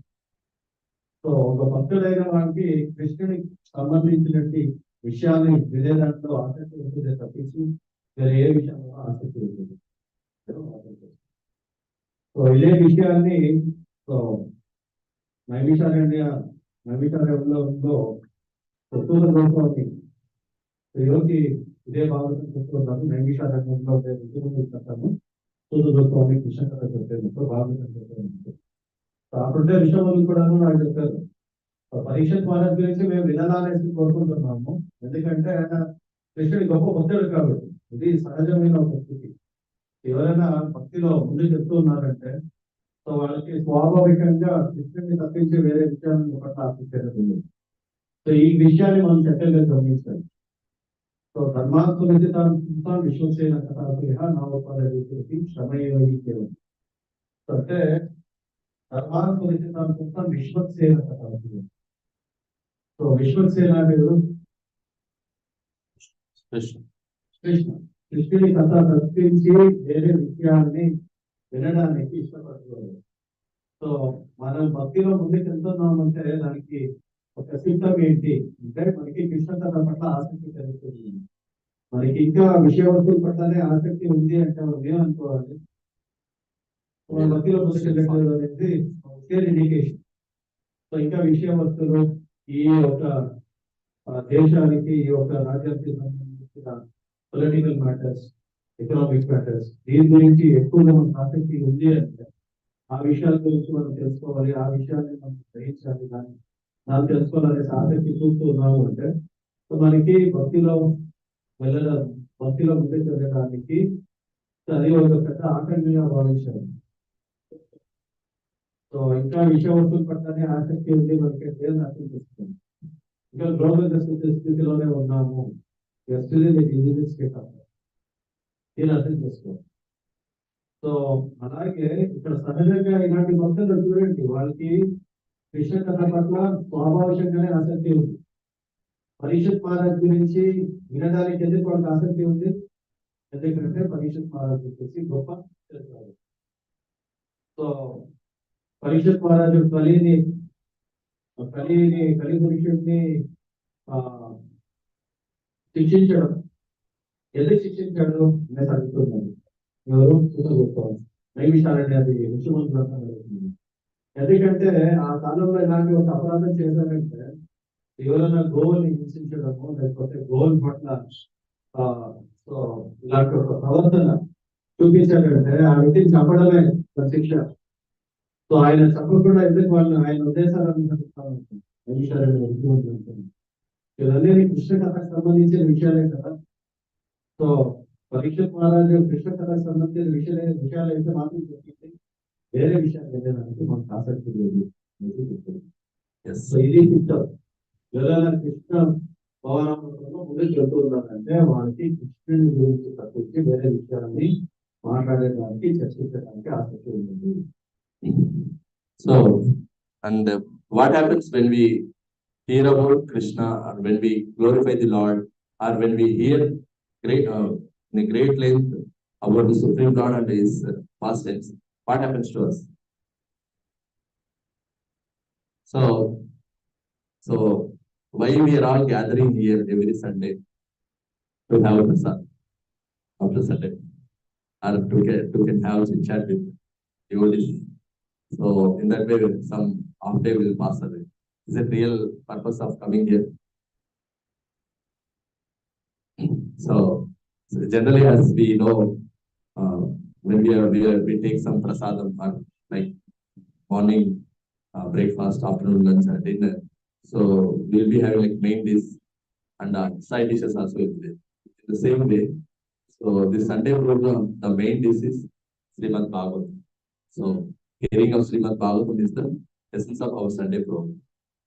సో ఒక భక్తుడైన వారికి కృష్ణుడికి సంబంధించినటువంటి విషయాన్ని వినే దాంట్లో ఆసక్తి ఉంటుంది తప్పించి వేరే ఏ విషయంలో ఆసక్తి ఉంటుంది. సో ఇదే విషయాన్ని సో నైమిషారణ్యంలో సూర్య గోస్వామి యోగి ఇదే భాగవతం చెప్పుకున్నాము. నైమిషారణ్యంలో చెప్తాము సూర్య గోస్వామి కృష్ణ కథ చెప్పేందుకు భాగవతం చెప్పేందుకు. అప్పుడే విషయంలో కూడా నాకు చెప్పారు, పరీక్షత్ మహారాజ్ గురించి మేము వినాలనేసి కోరుకుంటున్నాము. ఎందుకంటే ఆయన కృష్ణుడి గొప్ప భక్తుడు కాబట్టి ఇది సహజమైన ఒక స్థితి. ఎవరైనా భక్తిలో ముందు చెప్తూ ఉన్నారంటే సో వాళ్ళకి స్వాభావికంగా కృష్ణుడిని తప్పించి వేరే విషయాలను పట్ల ఆసక్తి ఉంది. సో ఈ విషయాన్ని మనం చక్కగా గమనించాలి. సో ధర్మాత్మకి తాను విశ్వసేన కథ నవపదకి శ్రమయోగి కేవలం అంటే ధర్మాత్మకి తాను విశ్వసేన కథ. సో విశ్వసేన అనేది కృష్ణుడి కథ తప్పించి వేరే విషయాన్ని వినడానికి ఇష్టపడుతుంది. సో మనం భక్తిలో ముందుకు వెళ్తున్నామంటే దానికి ఒక సిద్ధం ఏంటి అంటే మనకి కృష్ణ కథ పట్ల ఆసక్తి కలుగుతుంది. మనకి ఇంకా విషయ వస్తువుల పట్లనే ఆసక్తి ఉంది అంటే మనం ఏమనుకోవాలి, భక్తిలో ముందుకు అనేది ఇండికేషన్. సో ఇంకా విషయ వస్తువులు ఈ యొక్క దేశానికి ఈ యొక్క రాజ్యానికి సంబంధించిన పొలిటికల్ మ్యాటర్స్, ఎకనామిక్ మ్యాటర్స్ దీని గురించి ఎక్కువగా మనకు ఆసక్తి ఉంది అంటే ఆ విషయాల గురించి మనం తెలుసుకోవాలి, ఆ విషయాన్ని మనం గ్రహించాలి, దాన్ని తెలుసుకోవాలనే ఆసక్తి చూస్తూ ఉన్నాము అంటే సో మనకి భక్తిలో ముందుకు వెళ్ళడానికి అది ఒక పెద్ద ఆటంకంగా భావించాలి. సో ఇంకా విషయ వస్తువుల పట్లనే ఆసక్తి ఉంది మనకి అర్థం చేస్తుంది. ఇంకా గ్లోబల్ స్థితిలోనే ఉన్నాము, దీన్ని అర్థం చేసుకోవాలి. సో అలాగే ఇక్కడ సహజంగా ఇలాంటి భక్తులు చూడండి, వాళ్ళకి కృష్ణ కథ పట్ల స్వాభావికంగానే ఆసక్తి ఉంది. పరీక్షత్ మహారాజ్ గురించి వినడానికి ఎందుకు వాళ్ళకి ఆసక్తి ఉంది? ఎందుకంటే పరీక్షత్ మహారాజ్ వచ్చేసి గొప్ప. సో పరీక్షత్ మహారాజు కలి పురుషుడిని శిక్షించడం ఎందుకు శిక్షించాడు అనేది అడుగుతున్నాడు. ఎవరు చూసుకోవాలి నైమిషాలని అది ముఖ్యమంత్రి. ఎందుకంటే ఆ కాలంలో ఇలాంటి ఒక అపరాధం చేశారంటే ఎవరైనా గోవుల్ని హింసించడము లేకపోతే గోవుల పట్ల సో ఇలాంటి ఒక ప్రవర్తన చూపించాడంటే ఆ వ్యక్తిని చంపడమే శిక్ష. సో ఆయన చంపకుండా ఎందుకు వాళ్ళు ఆయన ఉద్దేశాలను ఇవన్నీ కృష్ణ కథకు సంబంధించిన విషయాలే కదా. సో పరీక్షత్ మహారాజు కృష్ణ కథకు సంబంధించిన విషయాలు అయితే మాత్రం చెప్పింది, వేరే విషయాలు వెళ్ళడానికి మనకు ఆసక్తి లేదు. సో ఇది చిత్తం. ఎవరైనా కృష్ణ భవనంలో ముందుకు వెళ్తూ ఉన్నారంటే వాళ్ళకి కృష్ణుని గురించి తప్పించి వేరే విషయాన్ని మాట్లాడడానికి చర్చించడానికి ఆసక్తి ఉంటుంది.
So, and what happens when we hear about Krishna, or when we glorify the Lord, or when we hear in a great length about the Supreme Lord and His pastimes? What happens to us? So why we are all gathering here every Sunday to have prasad after Sunday, or to can have chit chat with devotees? So in that way, some half day will pass away. Is it real purpose of coming here? So generally, as we know, when we take some prasadam, or like morning breakfast, afternoon lunch, and dinner. So we'll be having like main dish and side dishes also will be there. In the same day, so this Sunday program, the main dish is Śrīmad-Bhāgavatam. So hearing of Śrīmad-Bhāgavatam is the essence of our Sunday program.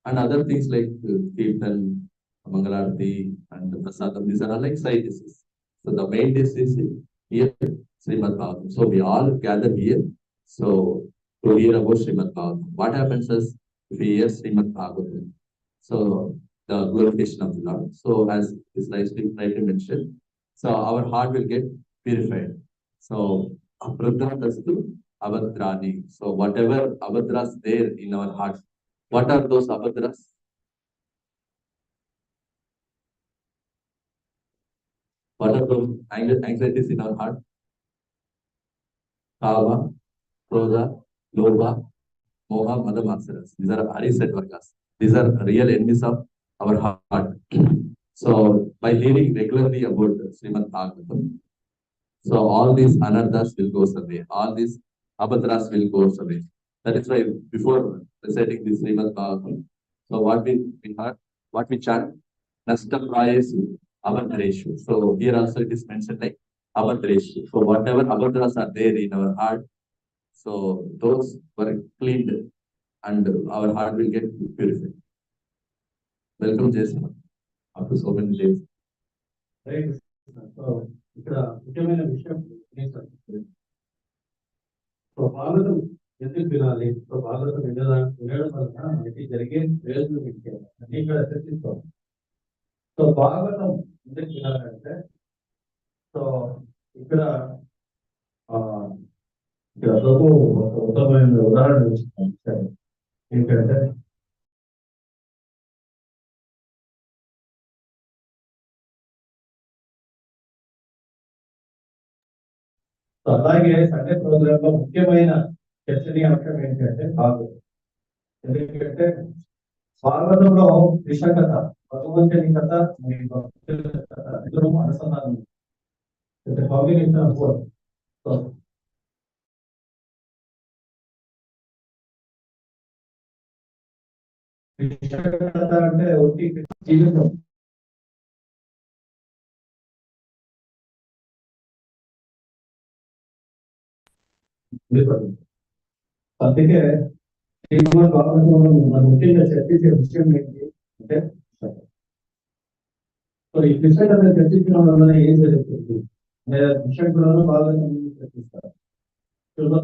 And other things like Kirtan, Mangalarti, and Prasadam, these are all like side dishes. So the main dish is here, Śrīmad-Bhāgavatam. So we all gather here. So to hear about Śrīmad-Bhāgavatam. What happens is if we hear Śrīmad-Bhāgavatam, so the glorification of the Lord. So as is rightly mentioned, so our heart will get purified. So Apradhatastu Avadrani. So whatever Avadras there in our heart, what are those Avadras? What are those anxieties in our heart? Kava, Krodha, Lobha, Moha, Mada, Matsaras. These are Ariset Vargas. These are real enemies of our heart. So by hearing regularly about Śrīmad-Bhāgavatam, so all these anarthas will go away. All these abhadras will go away. That is why before reciting this Śrīmad-Bhāgavatam, so what we heard, what we chant, Nasta Prayesu Abhadreshu. So here also it is mentioned like Abhadreshu. So whatever abhadras are there in our heart, so those were cleaned and our heart will get purified. Welcome, Jason. After so many days.
Right. So ఇక్కడ ముఖ్యమైన విషయం so Bhagavatam ఎందుకు వినాలి, so Bhagavatam వినడం వలన మనకి జరిగే ప్రయోజనం ఏంటి అని ఇక్కడ చర్చిస్తాం. సో భాగవతం ఎందుకు వినాలంటే, సో ఇక్కడ ప్రభు ఒక ఉత్తమమైన ఉదాహరణ ఇచ్చారు. ఏంటంటే అలాగే సండే ప్రోగ్రామ్ లో ముఖ్యమైన చర్చనీయాంశం ఏంటంటే భాగవతం. ఎందుకంటే భాగవతంలో కృష్ణ కథ, భగవంతుని కథ మరియు భక్తుల కథ ఇద్దరు అనుసంధానం. కృష్ణ కథ అంటే ఒకటి జీవితం, అందుకే శ్రీమద్-భాగవతంలో మనం ముఖ్యంగా చర్చించే విషయం ఏంటి అంటే, సో ఈ కృష్ణ కథ చర్చించడం వల్ల ఏం జరుగుతుంది అనే విషయం కూడా భాగవతం చర్చిస్తారు. కృష్ణ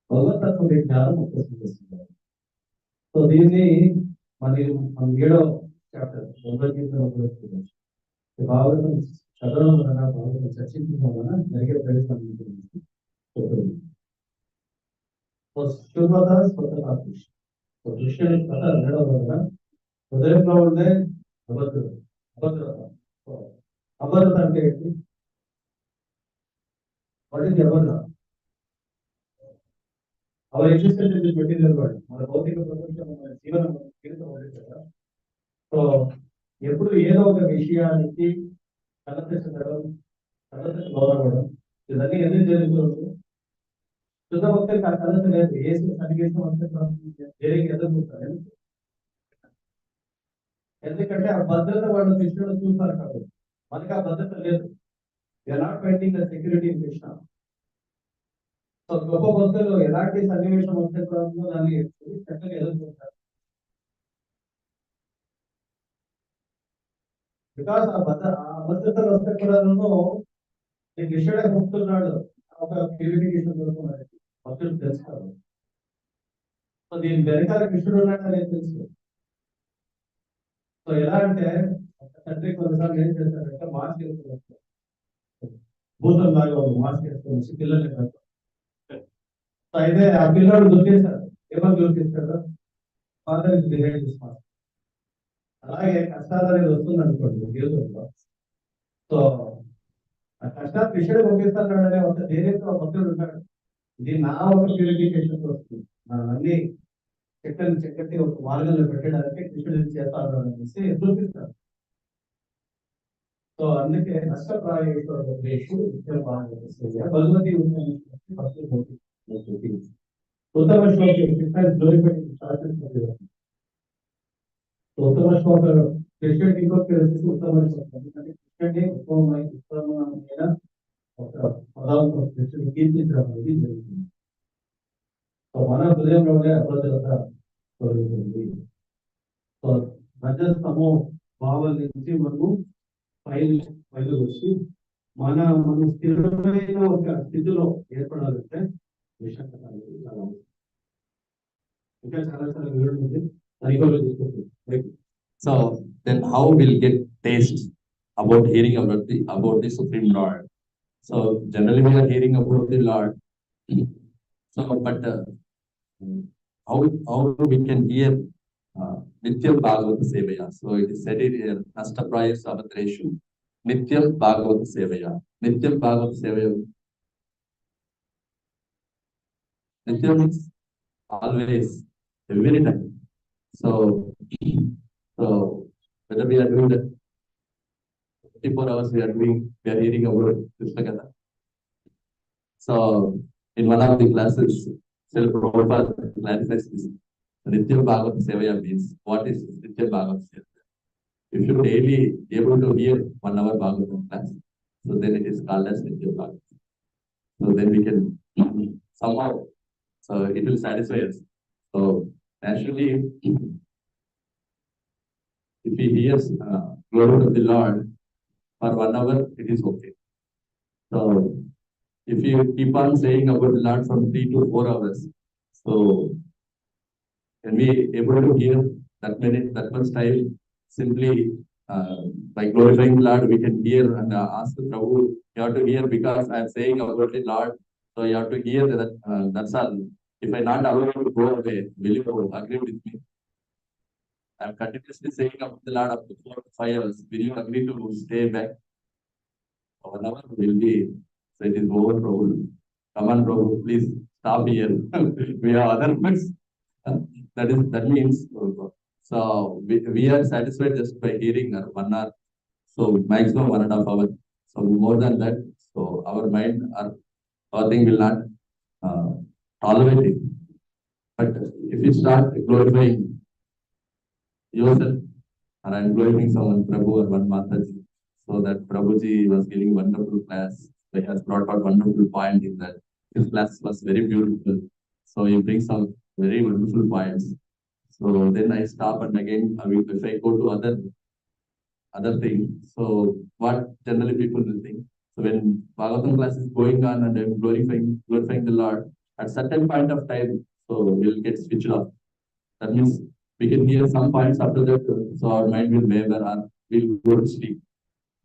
భగవతత్వ జ్ఞానం ఉపయోగిస్తున్నారు. సో దీన్ని మన 7వ చాప్టర్ భగవద్గీతలో భాగవతం చదవడం వలన, భాగవతం చర్చించడం వలన జరిగే ప్రయోజనం గురించి చెప్తుంది. కృష్ణుడి కథ వినడం వలన హృదయంలో ఉండే అభద్రత. అభద్రత అంటే ఏంటి? వాట్ ఈస్ అభద్రత? Our existence is material world. మన భౌతిక ప్రపంచం, మన జీవితం ఉంది కదా. సో ఎప్పుడు ఏదో ఒక విషయానికి కలతడం, కలతకు లోనవ్వడం, ఇవన్నీ ఎందుకు జరుగుతుంది? శుద్ధ భక్తులకు ఆ కలత లేదు. ఏ సన్నివేశం వస్తే దేనికి ఎదుర్కొంటారు? ఎందుకంటే ఆ భద్రత వాళ్ళు కృష్ణుడు చూస్తారు కాబట్టి. మనకి ఆ భద్రత లేదు. We are not finding the security in Krishna. సో గొప్ప భక్తులు ఎలాంటి సన్నివేశం వస్తే దాన్ని చక్కగా ఎదుర్కొంటారు. బికాస్ ఆ భద్రతలు వస్తే కూడా కృష్ణుడే చెప్తున్నాడు ఒక ప్యూరిఫికేషన్ దొరుకుతున్నది భక్తులు తెలుసుకోవాలి. సో దీని వెనకాల కృష్ణుడు ఉన్నాడని తెలుసు. సో ఎలా అంటే తండ్రి కొన్నిసార్లు ఏం చేస్తారంటే మాస్క్ వేసుకుని భూతం లాగా వాళ్ళు మాస్క్ వేసుకొని పిల్లల్ని పెడతారు. సో అయితే ఆ పిల్లలు దొరికేశారు. ఏమని దొరికిస్తాడు? Father is behind this mask. అలాగే కష్టాలు అనేది వస్తుంది అనుకోండి జీవితంలో. సో ఆ కష్టాలు కృష్ణుడు పంపిస్తాడు ఒక ధైర్యంతో భక్తుడు ఉంటాడు. ఇది నా ఒక ప్యూరిఫికేషన్ వస్తుంది, అన్ని చక్కటి ఒక మార్గంలో పెట్టడానికి కృష్ణుడు చేస్తాడు అనేసి చూపిస్తాడు. సో అందుకే భగవతి ఉత్తమ ఉత్తమ శ్లోక కృష్ణుడికి ఇంకొక ఉత్తమ శ్లోకం, ఎందుకంటే కృష్ణుడి ఉత్తమమైన ఒక పదాలతో కృష్ణుడిని కీర్తించడం అనేది జరుగుతుంది. సో మన హృదయంలోనే అభద్రత కలుగుతుంది. సో రజస్తమో భావం నుంచి మనము పైలు వచ్చి మనం స్థిరమైన ఒక స్థితిలో ఏర్పడాలంటే విషాంత ఇంకా చాలా వివరణ ఉంది, సరిగ్గా తీసుకుంటుంది.
So then how we'll get taste about hearing about the Supreme Lord? So generally we are hearing about the Lord. So but how we can hear Nityam Bhagavata Sevaya? So it is said here, Nashtapraya Savatreshu, Nityam Bhagavata Sevaya. Nityam Bhagavata Sevaya. Nityam means always, every time. So whether we are doing that 24 hours we are hearing about Krishna Katha. So in one of the classes, Srila Prabhupada clarifies this. Nityam Bhagavata Sevaya means, what is Nityam Bhagavata Sevaya? If you daily able to hear 1 hour Bhagavatam class, so then it is called as Nityam Bhagavata. So then we can somehow, so it will satisfy us. So naturally, if he hears glory of the Lord for 1 hour, it is okay. So if you keep on saying about the Lord from 3 to 4 hours, so can we able to hear that much time simply by glorifying the Lord? We can hear and ask the Prabhu, you have to hear because I am saying about the Lord, so you have to hear that. That's all. If I not allow you to go away, will you agree with me? I am continuously saying about the Lord up to 4 to 5 hours. Will you agree to stay back? 1 hour will be, so it is over, Prabhu. Come on, Prabhu, please stop here. We have other things. That means, so we are satisfied just by hearing 1 hour. So maximum 1.5 hours. So more than that, so our mind or our thing will not tolerate it. But if you start glorifying yourself, or I'm glorifying someone, Prabhu or one Mataji, so that Prabhuji was giving wonderful class. He has brought out wonderful point in that. His class was very beautiful. So he brings some very wonderful points. So then I stop and again, if I go to other thing, so what generally people will think. So when Bhagavatam class is going on and I'm glorifying the Lord, at certain point of time, so we'll get switched off. That means we can hear some points after that, so our mind will waver or we'll go to sleep.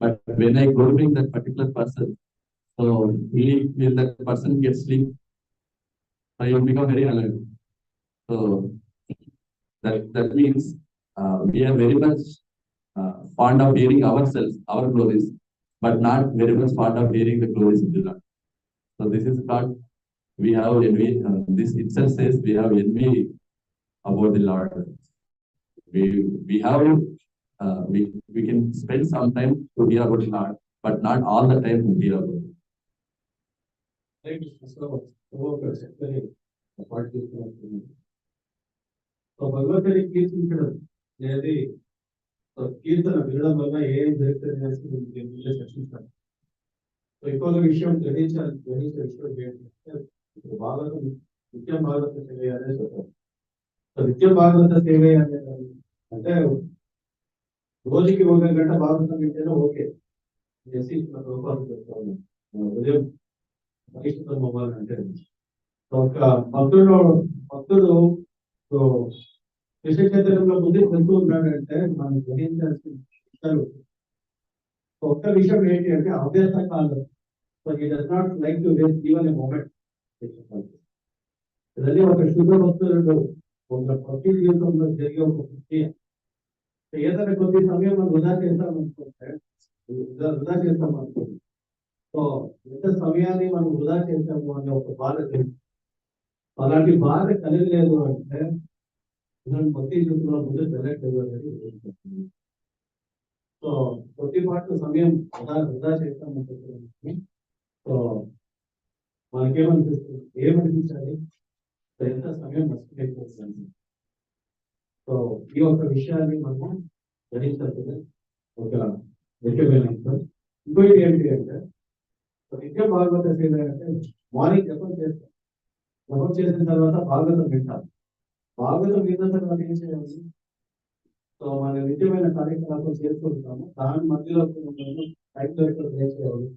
But when I glorifying that particular person, so will that person get sleep? So he will become very alive. So that means we are very much fond of hearing ourselves, our glories, but not very much fond of hearing the glories of the Lord. So this is called, we have envy. This itself says we have envy about the Lord. We have we can spend some time to hear about the Lord, but not all the time to hear about it.
So భగవంతుని కీర్తించడం అనేది కీర్తన వినడం వల్ల ఏం జరుగుతుంది చర్చించాలి. So ఇంకొక విషయం గ్రహించే విషయం ఏంటంటే, భాగవతం నిత్యం భాగవత సేవ అనేది చెప్తారు. సో నిత్యం భాగవత సేవ అనేది అంటే రోజుకి 1 గంట భాగవతం వింటేనే ఓకే చేసి రూపాయలు చెప్తాను. ఉదయం పరిష్కృతం అవ్వాలంటే ఒక భక్తుడు కృష్ణ చైతన్యంలో ముందుకు వెళ్తూ ఉన్నాడంటే మనం గ్రహించాల్సిన విషయాలు. ఒక్క విషయం ఏంటి అంటే అభ్యాస కాలం. So he does not like to waste even a moment. ఇదన్నీ ఒక శుద్ధ భక్తుడు ఒక భక్తి జీవితంలో జరిగే ఒక ప్రక్రియ. ఏదైనా కొద్ది సమయం మనం వృధా చేస్తామనుకుంటే సో ఎంత సమయాన్ని మనం వృధా చేశాము అనే ఒక బాధ కలిగి, అలాంటి బాధ కలిగలేదు అంటే మనం భక్తి జీవితంలో ముందు వెళ్ళట్లేదు అనేది గుర్తుపెట్టుకోండి. సో కొద్దిపాటు సమయం వృధా చేస్తాము చెప్పడానికి. సో మనకేమనిపిస్తుంది, ఏమనిపించాలి, సో ఎంత సమయం నష్టమైపోతుంది. సో ఈ యొక్క విషయాన్ని మనం గ్రహించాల్సింది ఒక ముఖ్యమైన అంశం. ఇంకోటి ఏంటి అంటే నిత్య భాగవత సేవ అంటే మార్నింగ్ జపం చేస్తాం, జపం చేసిన తర్వాత భాగవతం వింటాం. భాగవతం విన్న తర్వాత ఏం చేయాలి, సో మన నిత్యమైన కార్యకలాపాలు చేసుకుంటాము. దాని మధ్యలో టైం దొరికినప్పుడు ఏం చేయాలి,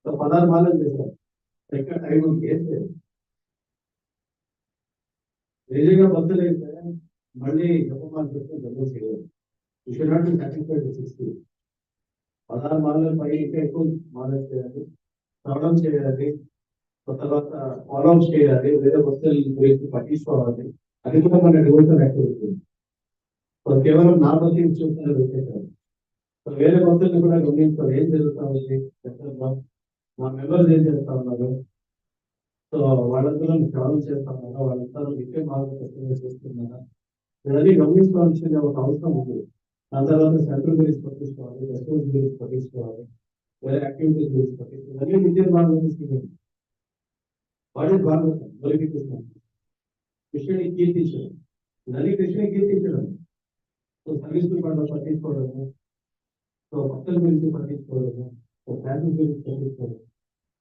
సో 16 మాలలు చేస్తాం, ఎక్కడ టైం ఉంది ఏం చేయాలి. నిజంగా భక్తులు అయితే మళ్ళీ జపమాలు చేస్తే జపం చేయాలి. You should not be satisfied with 60. 16 మాలల పై ఇంకా ఎక్కువ మాలలు చేయాలి, శ్రవణం చేయాలి, తర్వాత ఫాలోఅప్ చేయాలి, వేరే భక్తుల గురించి పట్టించుకోవాలి. అది కూడా మన డివోషనల్ యాక్టివిటీ. సో కేవలం నా భక్తి చూస్తున్న వ్యక్తి, సో వేరే భక్తులను కూడా గమనించాలి, ఏం జరుగుతా ఉంది, మా మెంబర్స్ ఏం చేస్తా ఉన్నారు, సో వాళ్ళందరూ శ్రవణం చేస్తా ఉన్నారా, వాళ్ళందరూ నిత్యం భాగవత చేస్తున్నారా, ఇవన్నీ గమనించుకోవాల్సిన ఒక అవసరం ఉంది. దాని తర్వాత సెంటర్ గురించి పట్టించుకోవాలి, రెస్పాన్స్ గురించి పట్టించుకోవాలి, వేరే యాక్టివిటీస్ గురించి పట్టించుకోవాలి. అన్ని నిత్యం భాగవతం. వాడే భాగవతం గ్లోరిఫికేషన్, కృష్ణుని కీర్తించడం, ఇవన్నీ కృష్ణుని కీర్తించడం. సో సర్వీస్ పట్ల పట్టించుకోవడము, సో భక్తుల గురించి పట్టించుకోవడము, సో ఫ్యామిలీ గురించి పట్టించుకోవడం.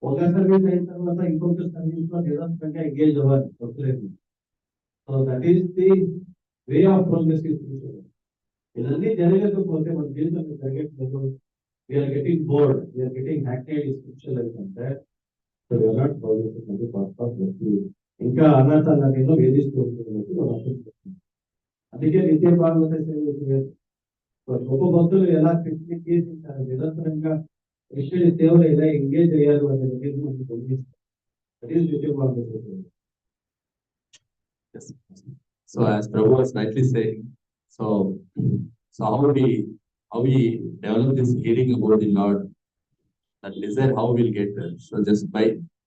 ఒక సర్వీస్ అయిన తర్వాత ఇంకొక సర్వీస్ లో నిరంతరంగా ఎంగేజ్ అవ్వాలి భక్తులకి. So that is the way of progress. ఇవన్నీ జరగకపోతే మన జీవితంలో జరగట్లేదు. We are getting bored, we are getting hacked ఈ స్పిరిచువల్ లైఫ్ అంటే ఇంకా అనాథాలను వేధిస్తూ ఉంటుంది. అందుకే నిత్య భాగవత సేవ గొప్ప భక్తులు ఎలా కృష్ణుని కీర్తించారు, నిరంతరంగా కృష్ణుని సేవలు ఎలా ఎంగేజ్ అయ్యారు అనే దగ్గర మనం గమనిస్తాం. అది నిత్య భాగవత సేవ.
Yes. So as Prabhu was rightly saying, so how we develop this hearing about the Lord, that desire, how we'll get there. So just by,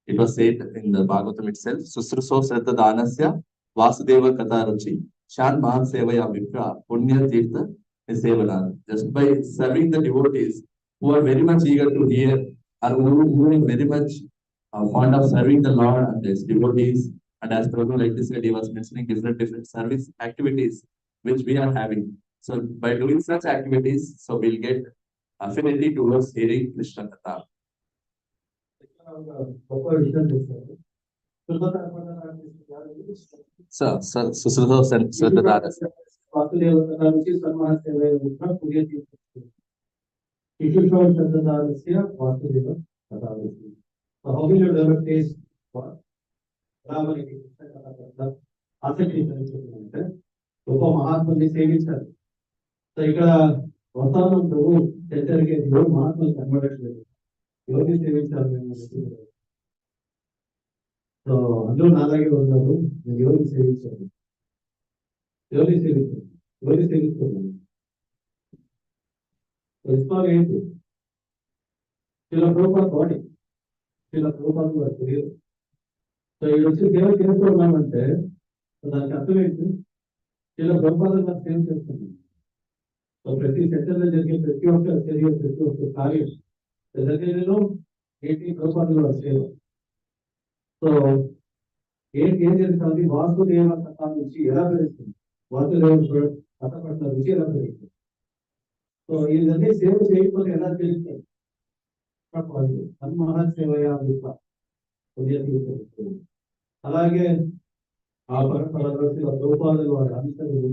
it was said in the Bhagavatam itself, Susruso Sraddha Danasya Vasudeva Katha Ruchi Shan Mahan Sevaya Vipra Punya Tirtha Nisevana. Just by serving the devotees who are very much eager to hear, or who are very much fond of serving the Lord and his devotees. And as Prabhu like this said, he was mentioning different service activities which we are having. So by doing such activities, so we'll get affinity towards hearing Krishna Katha. So Susruto Sraddha Danasya.
How will you develop taste for రామనికి ఆసక్తి పెంచుతుందంటే గొప్ప మహాత్ముల్ని సేవించాలి. So ఇక్కడ వస్తాను ప్రభు చర్చలకి ఎవరు మహాత్ములు కనబడట్లేదు, ఎవరిని సేవించాలి మేము. సో అందరూ నాలాగే ఉన్నారు, నేను ఎవరిని సేవించాలి, ఎవరిని సేవిస్తున్నాను. ఇస్కాన్ ఏంటి, ఇలా ప్రభుత్వ బాడీ, ఇలా ప్రభుత్వాలు వారు తెలియదు. సో ఈ వచ్చి సేవ చేస్తున్నామంటే దానికి అర్థం ఏంటి, ఇలా ప్రభుత్వాలు సేవ చేస్తున్నాం. సో ప్రతి సెక్టర్లో జరిగే ప్రతి ఒక్క చర్య, ప్రతి ఒక్క కార్యం చర్యలో ఏంటి, ప్రభుత్వాలు వారి సేవ. సో ఏం జరుగుతుంది, వాసుదేవ కథ నుంచి ఎలా పెరుగుతుంది, వాసుదేవ కథ పట్ల రుచి ఎలా పెరుగుతుంది. సో ఇవన్నీ సేవ చేయకపోతే ఎలా తెలుస్తుంది, మహాన్ సేవయా అలాగే ఆ పరంపరలో శిల ప్రభుపాదులు వారి అనుచరులు,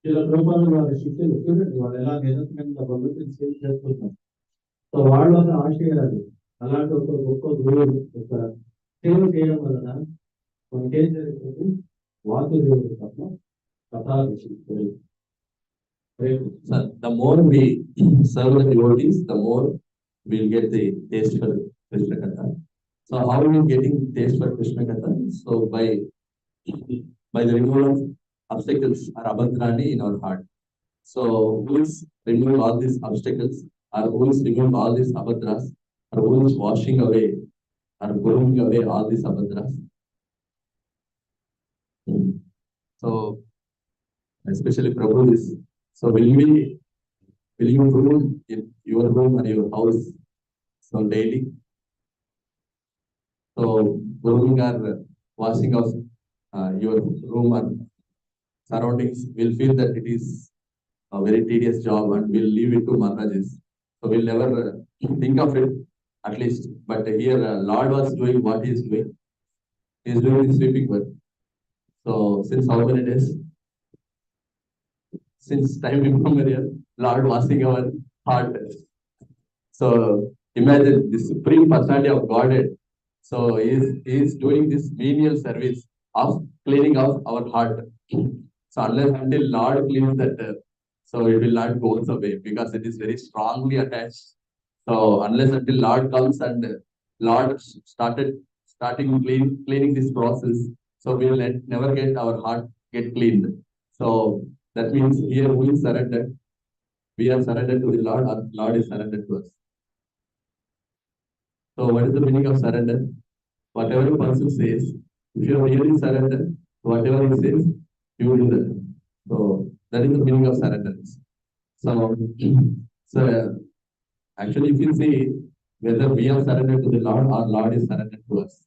శిల ప్రభుపాదులు వారి శిష్యులు, చూడండి వాళ్ళు ఎలా నిరంతరంగా భగవంతుని సేవ చేస్తున్నారు. సో వాళ్ళ ఆశయాలు అలాంటి ఒక గొప్ప గురువులు ఒక సేవ చేయడం వలన మనకేం జరుగుతుంది, వాసుదేవుడు తప్ప కథా రుచి.
The more we serve the devotees, the more we'll get the taste for Krishna Katha. So how are we getting taste for Krishna Katha? So by the removal of obstacles or abhadrani in our heart. So who is remove all these obstacles, or who is remove all these abhadras? Prabhu is washing away or going away all these abhadras. So, especially Prabhu is. So, will you room in your room or your house? So, daily. So, grooming or washing of your room or surroundings, will feel that it is a very tedious job and we'll leave it to Maharajas. So, we'll never think of it at least. But here, Lord was doing what he is doing. He is doing the sweeping work. So, since how many days? Since time immemorial, Lord washing our heart. So, imagine the Supreme Personality of Godhead. So, he is doing this menial service of cleaning out our heart. So, unless until Lord cleans that, so it will not go away because it is very strongly attached. So, unless until Lord comes and Lord starting cleaning this process, so we will never get our heart get cleaned. So, that means here who is surrendered? We are surrendered to the Lord, or Lord is surrendered to us. So, what is the meaning of surrender? Whatever a person says, if you are really surrendered, whatever he says, you will do that. So, that is the meaning of surrender. So, actually, if you see whether we are surrendered to the Lord or Lord is surrendered to us,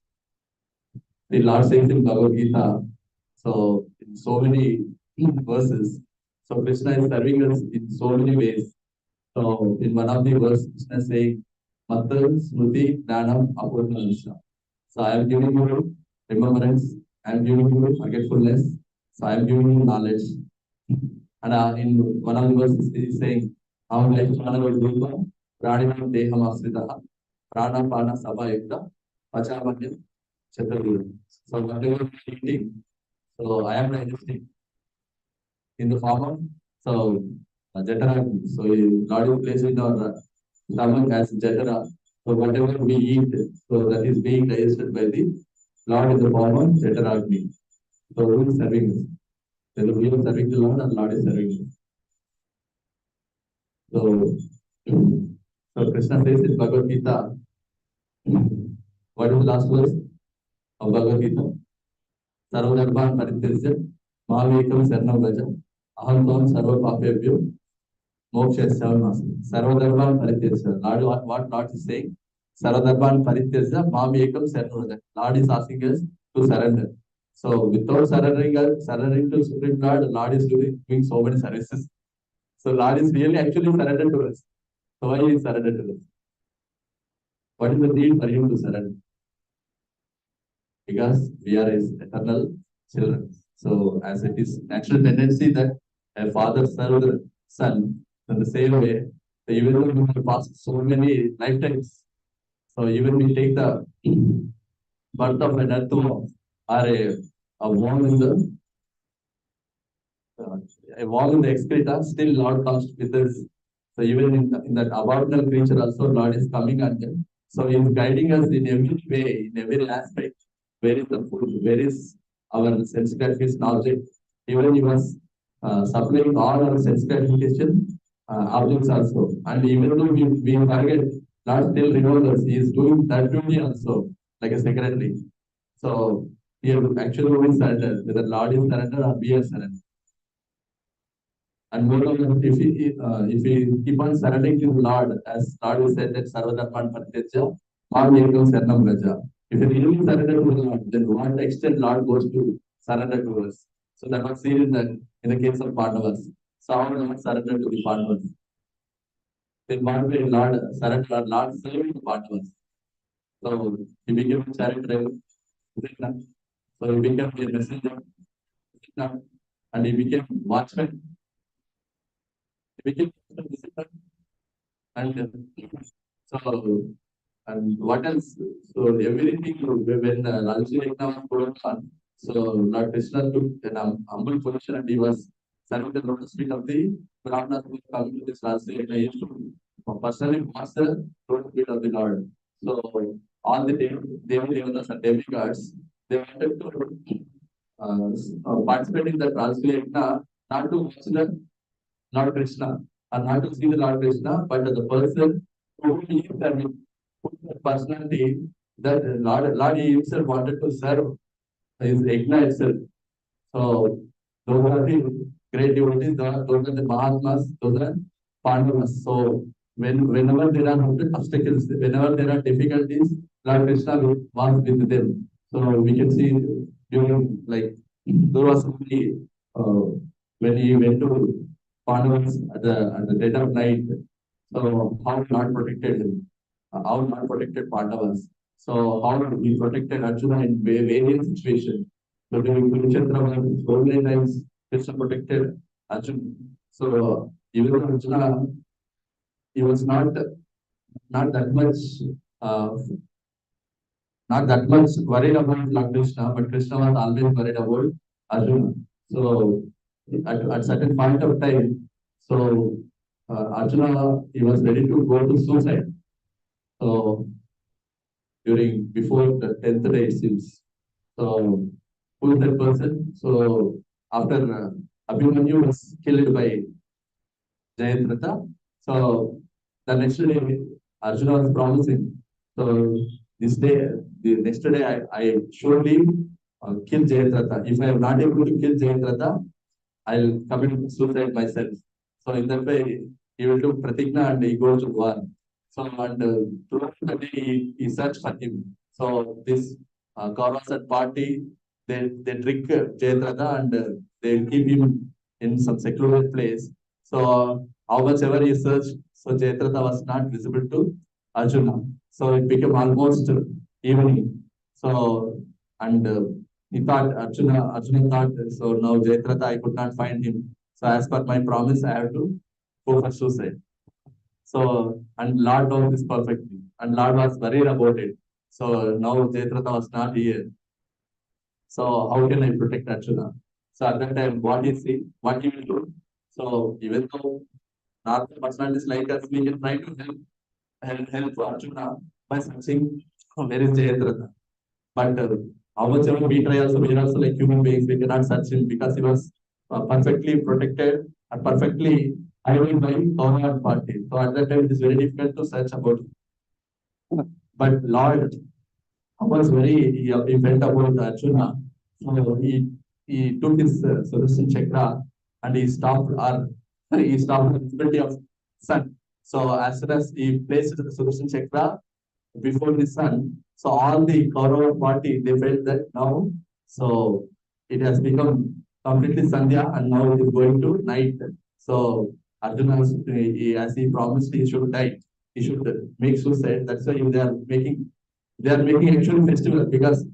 the Lord says in Bhagavad Gita, so in so many verses, so Krishna is serving us in so many ways. So in one of the verses, Krishna is saying, Matta Smriti Dhanam Apurna. So I am giving you remembrance, I am giving you forgetfulness, so I am giving you knowledge. And in one of the verses, he is saying, Am Lakshmana Vadupa, Pranimam Deham Asritaha, Prana Pana Sabha Yukta, Pachamanyam Chaturveda. So whatever we are eating, so I am digesting in the form of Jatara. So God is placed in our stomach as Jatara. So whatever we eat, so that is being digested by the Lord in the form of Jatara. So who is serving us? Whether we are serving the Lord or Lord is serving us. So Krishna says in Bhagavad Gita, what is the last verse of Bhagavad Gita? Sarvadharman Parityajya Mahavekam Sarnam Vraja Aham Tvam Sarva Papebhyo Mokshasya Nasti. Sarvadharman Parityajya. Lord, what Lord is saying? Sarvadharman Parityajya Mahavekam Sarnam Vraja. Lord is asking us to surrender. So without surrendering to Supreme Lord is doing so many services. So Lord is really actually surrendered to us. So why is surrendered to us? What is the need for him to surrender? Because we are his eternal children. So as it is natural tendency that a father served the son in the same way, so even though we have passed so many lifetimes, so even we take the birth of an earthworm or a worm in the excreta, still Lord comes with us. So even in that aboriginal creature also Lord is coming and so he is guiding us in every way, in every aspect. Where is the food? Where is our sense gratification object? Even he was supplying all our sense gratification objects also. And even though we forget, Lord still remembers. He is doing that duty also, like a secretary. So here actually we surrender, whether Lord is surrender or we are surrender. And moreover, if we keep on surrendering to the Lord, as Lord has said that Sarvadharman Parityajya, Mahavekam Sarnam Vraja. If we really surrender to the Lord, then what extent Lord goes to surrender to us? So that was seen in the case of Pandavas. So how Lord surrendered to the Pandavas? Then one way Lord surrendered, Lord saved the Pandavas. So he became a chariot driver. So he became a messenger. And he became watchman. He became a disciple. And so, and what else? So everything when Rajya Eknath was put on, so Lord Krishna took an humble position and he was serving the lotus feet of the Brahmanas who coming to this Rajya Eknath. He used to personally wash the lotus feet of the Lord. So all the Devatas and demigods, they wanted to participate in the Rajya Eknath, not to watch the Lord Krishna, and not to see the Lord Krishna, but the person who he is serving, who personality, that Lord he himself wanted to serve his Yajna itself. So those are the great devotees, those are the Mahatmas, those are Pandavas. So whenever there are obstacles, whenever there are difficulties, Lord Krishna was with them. So we can see during like there was somebody when he went to Pandavas at the dead of night. So how Lord protected him, how Lord protected Pandavas. So how he protected Arjuna in various situations. So during Kurukshetra, so many times Krishna protected Arjuna. So even though Arjuna, he was not that much uh, not that much worried about Lord Krishna, but Krishna was always worried about Arjuna. So at certain point of time, so Arjuna he was ready to go to suicide. So before the 10th day it seems. So who is that person? So after Abhimanyu was killed by Jayadratha, so the next day Arjuna was promising. So this day, the next day I surely kill Jayadratha. If I am not able to kill Jayadratha, I'll commit suicide myself. So in that way, he will do pratigna and he goes to war. So and throughout the day he searched for him. So this Kauravas at party, they trick Jayadratha and they keep him in some secluded place. So how much ever he searched, so Jayadratha was not visible to Arjuna. So it became almost evening. So and he thought Arjuna thought, so now Jayadratha I could not find him. So as per my promise, I have to go for suicide. So and Lord knows this perfectly, and Lord was worried about it. So now Jayadratha was not here. So how can I protect Arjuna? So at that time, what he will do? So even though not the personalities like us, we can try to help Arjuna by searching where is Jayadratha. But how much ever we try also, we are also like human beings, we cannot search him because he was perfectly protected and perfectly hidden by Kaurava party. So at that time, it is very difficult to search about him. But Lord was he felt about Arjuna. So he took his Sudarshan Chakra and he stopped the visibility of sun. So as soon as he placed the Sudarshan Chakra before the sun, so all the Kaurava party they felt that now, so it has become completely Sandhya and now it is going to night. So Arjuna, as he promised, he should die. He should make suicide. That's why they are making actual festival because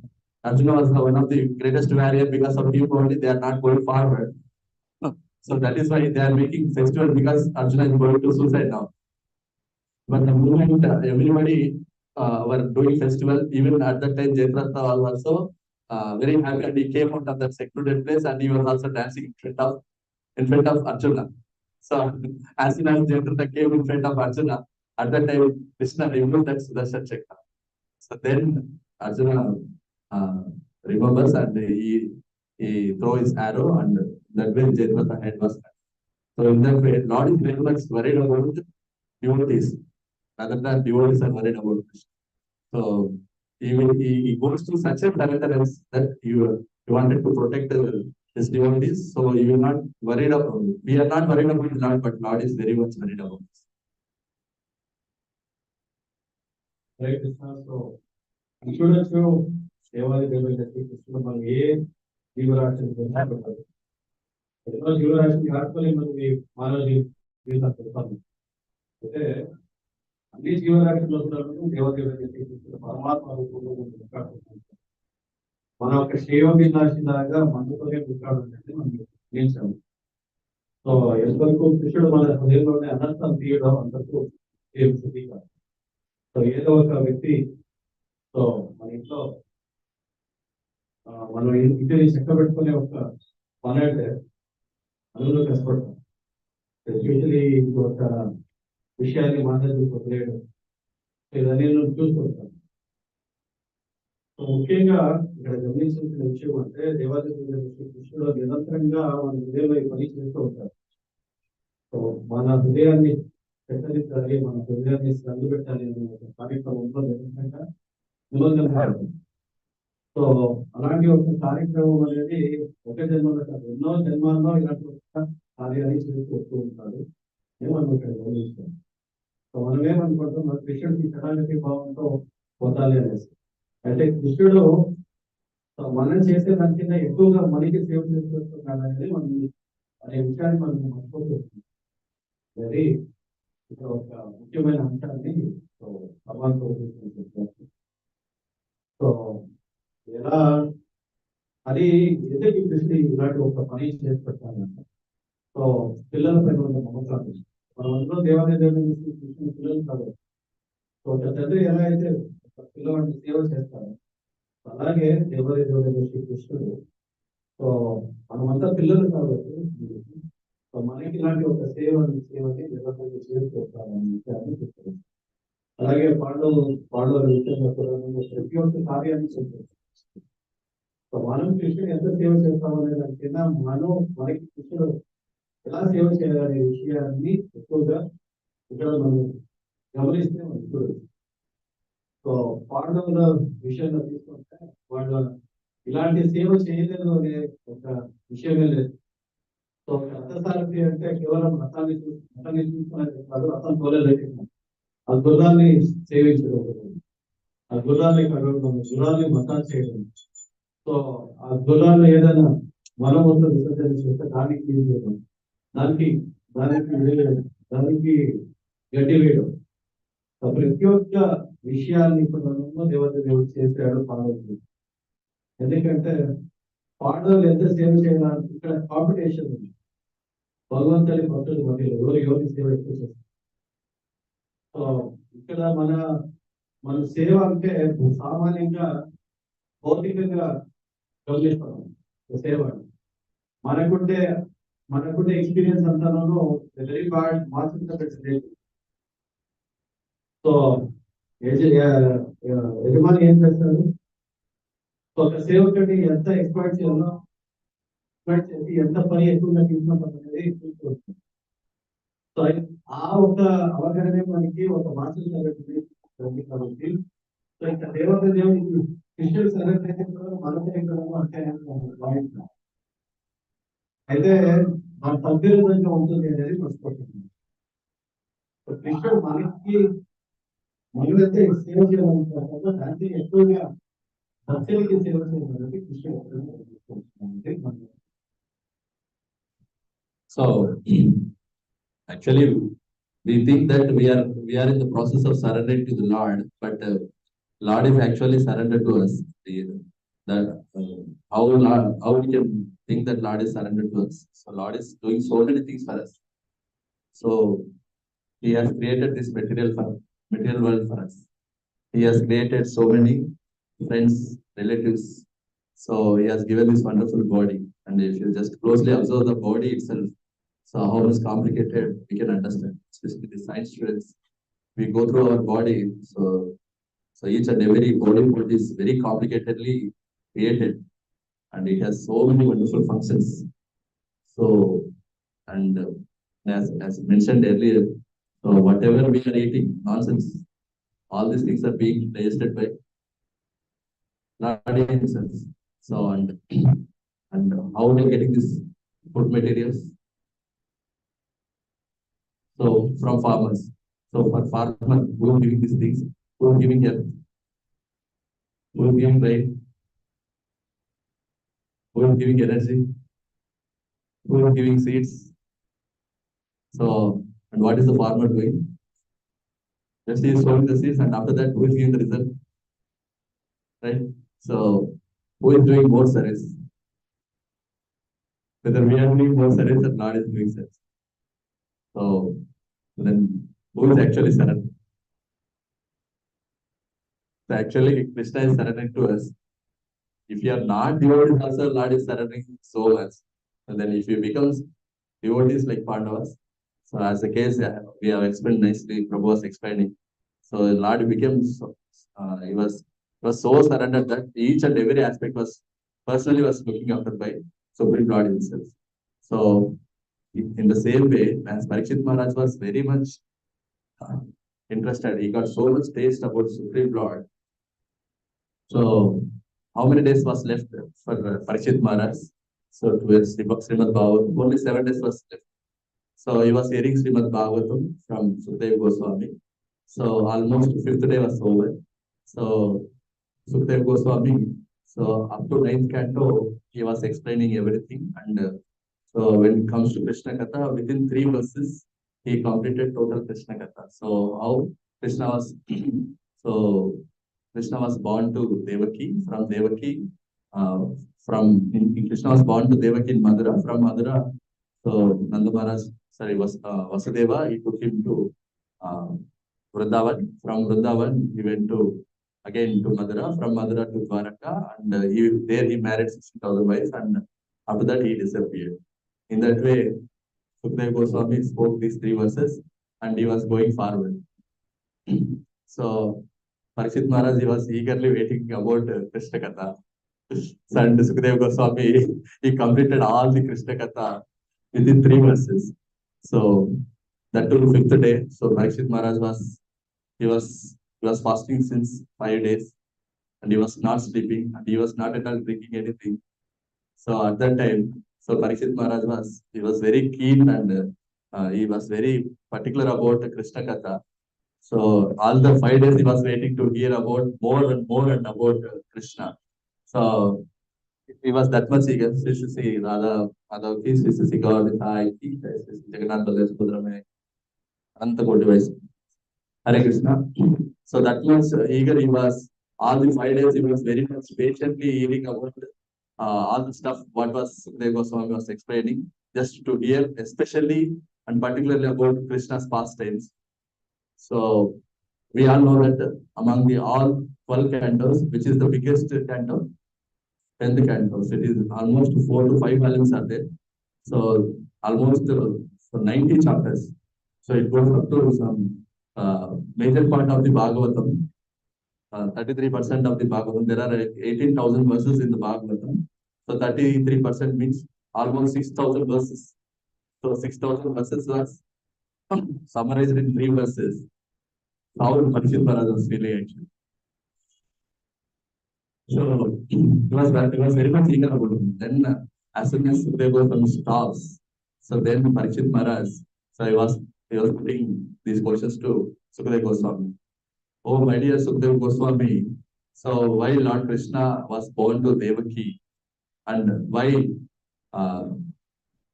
Arjuna was one of the greatest warrior. Because of him only they are not going forward. So that is why they are making festival because Arjuna is going to suicide now. But the moment everybody were doing festival, even at that time Jayadratha was also very happy and he came out of that secluded place and he was also dancing in front of Arjuna. So as soon as Jayadratha came in front of Arjuna, at that time Krishna removed that Sudarshan Chakra. So then Arjuna uh, remembers and he throw his arrow and that way Jayadratha head was cut. So in that way, Lord is very much worried about devotees rather than devotees are worried about Krishna. So he goes to such a paradise that he wanted to protect his devotees. So you are not worried about we are not worried about Lord, but Lord is very much worried about us.
Right, so చూడొచ్చు దేవాది దేవుళ్ళకి కృష్ణుడు మనం ఏ జీవరాశిని పెడతారు ఎన్నో జీవరాశిని ఆడుకొని మనకి మానవ జీవితం పెడతాము అయితే అన్ని జీవరాశుల్లో కూడా దేవదేవుడు పరమాత్మ రూపంలో మన యొక్క శ్రేయోభిలాషిలాగా మనతోనే ఉంటాడంటే మనం గ్రహించాము. సో ఎంతవరకు కృష్ణుడు మన హృదయంలోనే అనర్థం తీయడం అంతకు శుద్ధి కాదు. సో ఏదో ఒక వ్యక్తి సో మన ఇంట్లో మనం ఇంటిని చక్క పెట్టుకునే ఒక పని అంటే అందులో కష్టపడతాం. ఎస్పెషలీ ఒక విషయాన్ని మాట్లాడి వదిలేయడం ఇవన్నీ చూసుకుంటాం. సో ముఖ్యంగా ఇక్కడ గమనించాల్సిన విషయం అంటే దేవాది కృష్ణుడు నిరంతరంగా మన హృదయంలో ఈ పని చేస్తూ ఉంటారు. సో మన హృదయాన్ని హెచ్చరించాలి, మన హృదయాన్ని సందు పెట్టాలి అనే ఒక కార్యక్రమంలో నిమగ్నం. సో అలాంటి ఒక కార్యక్రమం అనేది ఒక జన్మలో కాదు, ఎన్నో జన్మాల్లో ఇలాంటి ఒక కార్యాన్ని చేస్తూ వస్తూ ఉంటారు. ఏమన్నా ఇక్కడ గమనిస్తాం. సో మనమేమనుకుంటాం, మన కృష్ణుడికి శరణాగతి భావంతో పొందాలి అనేసి. అయితే కృష్ణుడు మనం చేసే దానికన్నా ఎక్కువగా మనకి సేవ చేసుకుంటున్నాడు అనేది మనం అనే విషయాన్ని మనం మర్చిపోతుంది. అది ఇక్కడ ఒక ముఖ్యమైన అంశాన్ని భగవంతో సో ఎలా అది ఎందుకు కృష్ణుడు ఇలాంటి ఒక పని చేసి పెట్టాలంట. సో పిల్లలపై ఉన్న మమకారం, మనం అందరూ దేవాలయ దేవుని కృష్ణుని పిల్లలు కాదు. సో ఒక తండ్రి ఎలా అయితే పిల్లవాడిని సేవ చేస్తారు, అలాగే దేవాలయ దేవుని కృష్ణుడు. సో మనమంతా పిల్లలు కాబట్టి సో మనకి ఇలాంటి ఒక సేవని నిరంతరంగా చేస్తుంటారని విషయాన్ని చెప్తారు. అలాగే పాండవుల విషయంలో ప్రతి ఒక్క కార్యాన్ని చేస్తారు. సో మనం కృష్ణుడు ఎంత సేవ చేస్తామనే దానికన్నా మనకి కృష్ణుడు ఎలా సేవ చేయాలనే విషయాన్ని ఎక్కువగా ఇక్కడ మనం గమనిస్తే మనం చూడవచ్చు. సో పాండవుల విషయంలో తీసుకుంటే వాళ్ళ ఇలాంటి సేవ చేయలేదు అనే ఒక విషయమే లేదు. సో రథసారథి అంటే కేవలం రథాన్ని చూసుకునేది కాదు, రథం తోలేదు, ఆ గుర్రాన్ని సేవించడం, ఆ గుర్రాన్ని కడగడం, గుర్రాన్ని మసాజ్ చేయడం. సో ఆ గుర్రాన్ని ఏదైనా మలమూత్ర విసర్జన చేస్తే దానికి క్లీన్ చేయడం, దానికి గడ్డి వేయడం. ప్రతి ఒక్క విషయాన్ని ఇప్పుడు దేవుడు చేశాడు పాండవులు. ఎందుకంటే పాండవులు ఎంత సేవ చేయడానికి ఇక్కడ కాంపిటీషన్ ఉంది. భగవంతుడి భక్తుల మధ్యలో ఎవరి సేవ ఎక్కువ చేస్తారు. సో ఇక్కడ మన సేవ అంటే సామాన్యంగా భౌతికంగా గమనిస్తాం సేవ. మనకుండే ఎక్స్పీరియన్స్ అంతలో వెరీ బ్యాడ్ మార్క్స్. సో యజమాని ఏం చేస్తారు, ఒక సేవకుడిని ఎంత ఎక్స్పర్ట్ చేయాలో చేసి ఎంత పని ఎక్కువగా తీసుకున్నది చూసుకోవచ్చు. సో ఆ ఒక అవగాహన మనకి ఒక మాస్టర్ తరగతి కాబట్టి సో ఇంకా దేవునికి కృష్ణుడు సరైన అంటే అయితే మన సభ్యులంగా ఉంటుంది అనేది మర్చిపోతుంది. కృష్ణుడు మనమైతే సేవ చేయాలనుకుంటారు, దానికి ఎక్కువగా భక్తులకి సేవ చేయాలంటే కృష్ణుడు.
So actually we think that we are in the process of surrendering to the Lord, but Lord is actually surrendered to us. How we can think that Lord is surrendered to us? So Lord is doing so many things for us. So He has created this material world for us. He has created so many friends, relatives. So He has given this wonderful body, and if you just closely observe the body itself, so how much complicated we can understand, especially the science students. We go through our body, so each and every body part is very complicatedly created, and it has so many wonderful functions. So, and as mentioned earlier, so whatever we are eating, nonsense, all these things are being digested by Lord Himself. So and how we are getting this food materials? So from farmers. So for farmers, who are giving these things, who are giving earth, who are giving rain, who are giving energy, who are giving seeds. So, and what is the farmer doing? Just he is sowing the seeds, and after that, who is giving the result? Right? So, who is doing more service? Whether we are doing more service or Lord is doing service. So, then who is actually surrendering? So actually, Krishna is surrendering to us. If you are not devotees, also Lord is surrendering so much. And then if you become devotees like Pandavas, so as the case we have explained nicely, Prabhu was explaining. So Lord became he was so surrendered that each and every aspect was personally looking after by Supreme Lord Himself. So in the same way, as Parikshit Maharaj was very much interested. He got so much taste about Supreme Lord. So, how many days was left for Parikshit Maharaj? So, towards Śrīmad-Bhāgavatam, only 7 days was left. So, he was hearing Śrīmad-Bhāgavatam from Sukadeva Goswami. So, almost 5th day was over. So, Sukadeva Goswami, so up to 9th canto, he was explaining everything. And so, when it comes to Krishna Katha, within 3 verses, he completed total Krishna Katha. So, how Krishna was, so Krishna was born to Devaki, from Devaki, Krishna was born to Devaki in Madura, from Madura, so Nanda Maharaj, sorry, Vasudeva, he took him to Vrindavan. From Vrindavan, he went to again to Madura, from Madura to Dwaraka, and there he married 60,000 wives, and after that he disappeared. In that way, Sukadeva Goswami spoke these 3 verses, and he was going forward. So, Parikshit Maharaj, he was eagerly waiting about Krishna Katha. So, and Sukadeva Goswami, he completed all the Krishna Katha within 3 verses. So, that took 5th day. So, Parikshit Maharaj was fasting since 5 days, and he was not sleeping, and he was not at all drinking anything. So, at that time, so Parikshit Maharaj he was very keen, and he was very particular about the Krishna Katha. So all the 5 days he was waiting to hear about more and more and about Krishna. So he was that much eager. Sri Radha Madhavaki, Sri Gaur Sai, Jagannath Baladev Subramanian, Ananta Koti Vaishnava. Hare Krishna. So that much eager he was. All the 5 days he was very much patiently hearing about all the stuff what was Sukadeva Goswami was explaining, just to hear, especially and particularly about Krishna's pastimes. So we all know that among the all 12 cantos, which is the biggest canto, 10th canto, so it is almost 4 to 5 volumes are there. So almost 90 chapters. So it goes up to some major part of the Bhagavatam. 33% of the Bhagavatam. There are 18,000 verses in the Bhagavatam. So 33% means almost 6,000 verses. So 6,000 verses was summarized in 3 verses. How Parikshit Maharaj was feeling actually. So he was very much eager about it. Then as soon as Sukadeva Goswami stops, so then Parikshit Maharaj, so he was putting these questions to Sukadeva Goswami. Oh my dear Sukadeva Goswami, so why Lord Krishna was born to Devaki, and why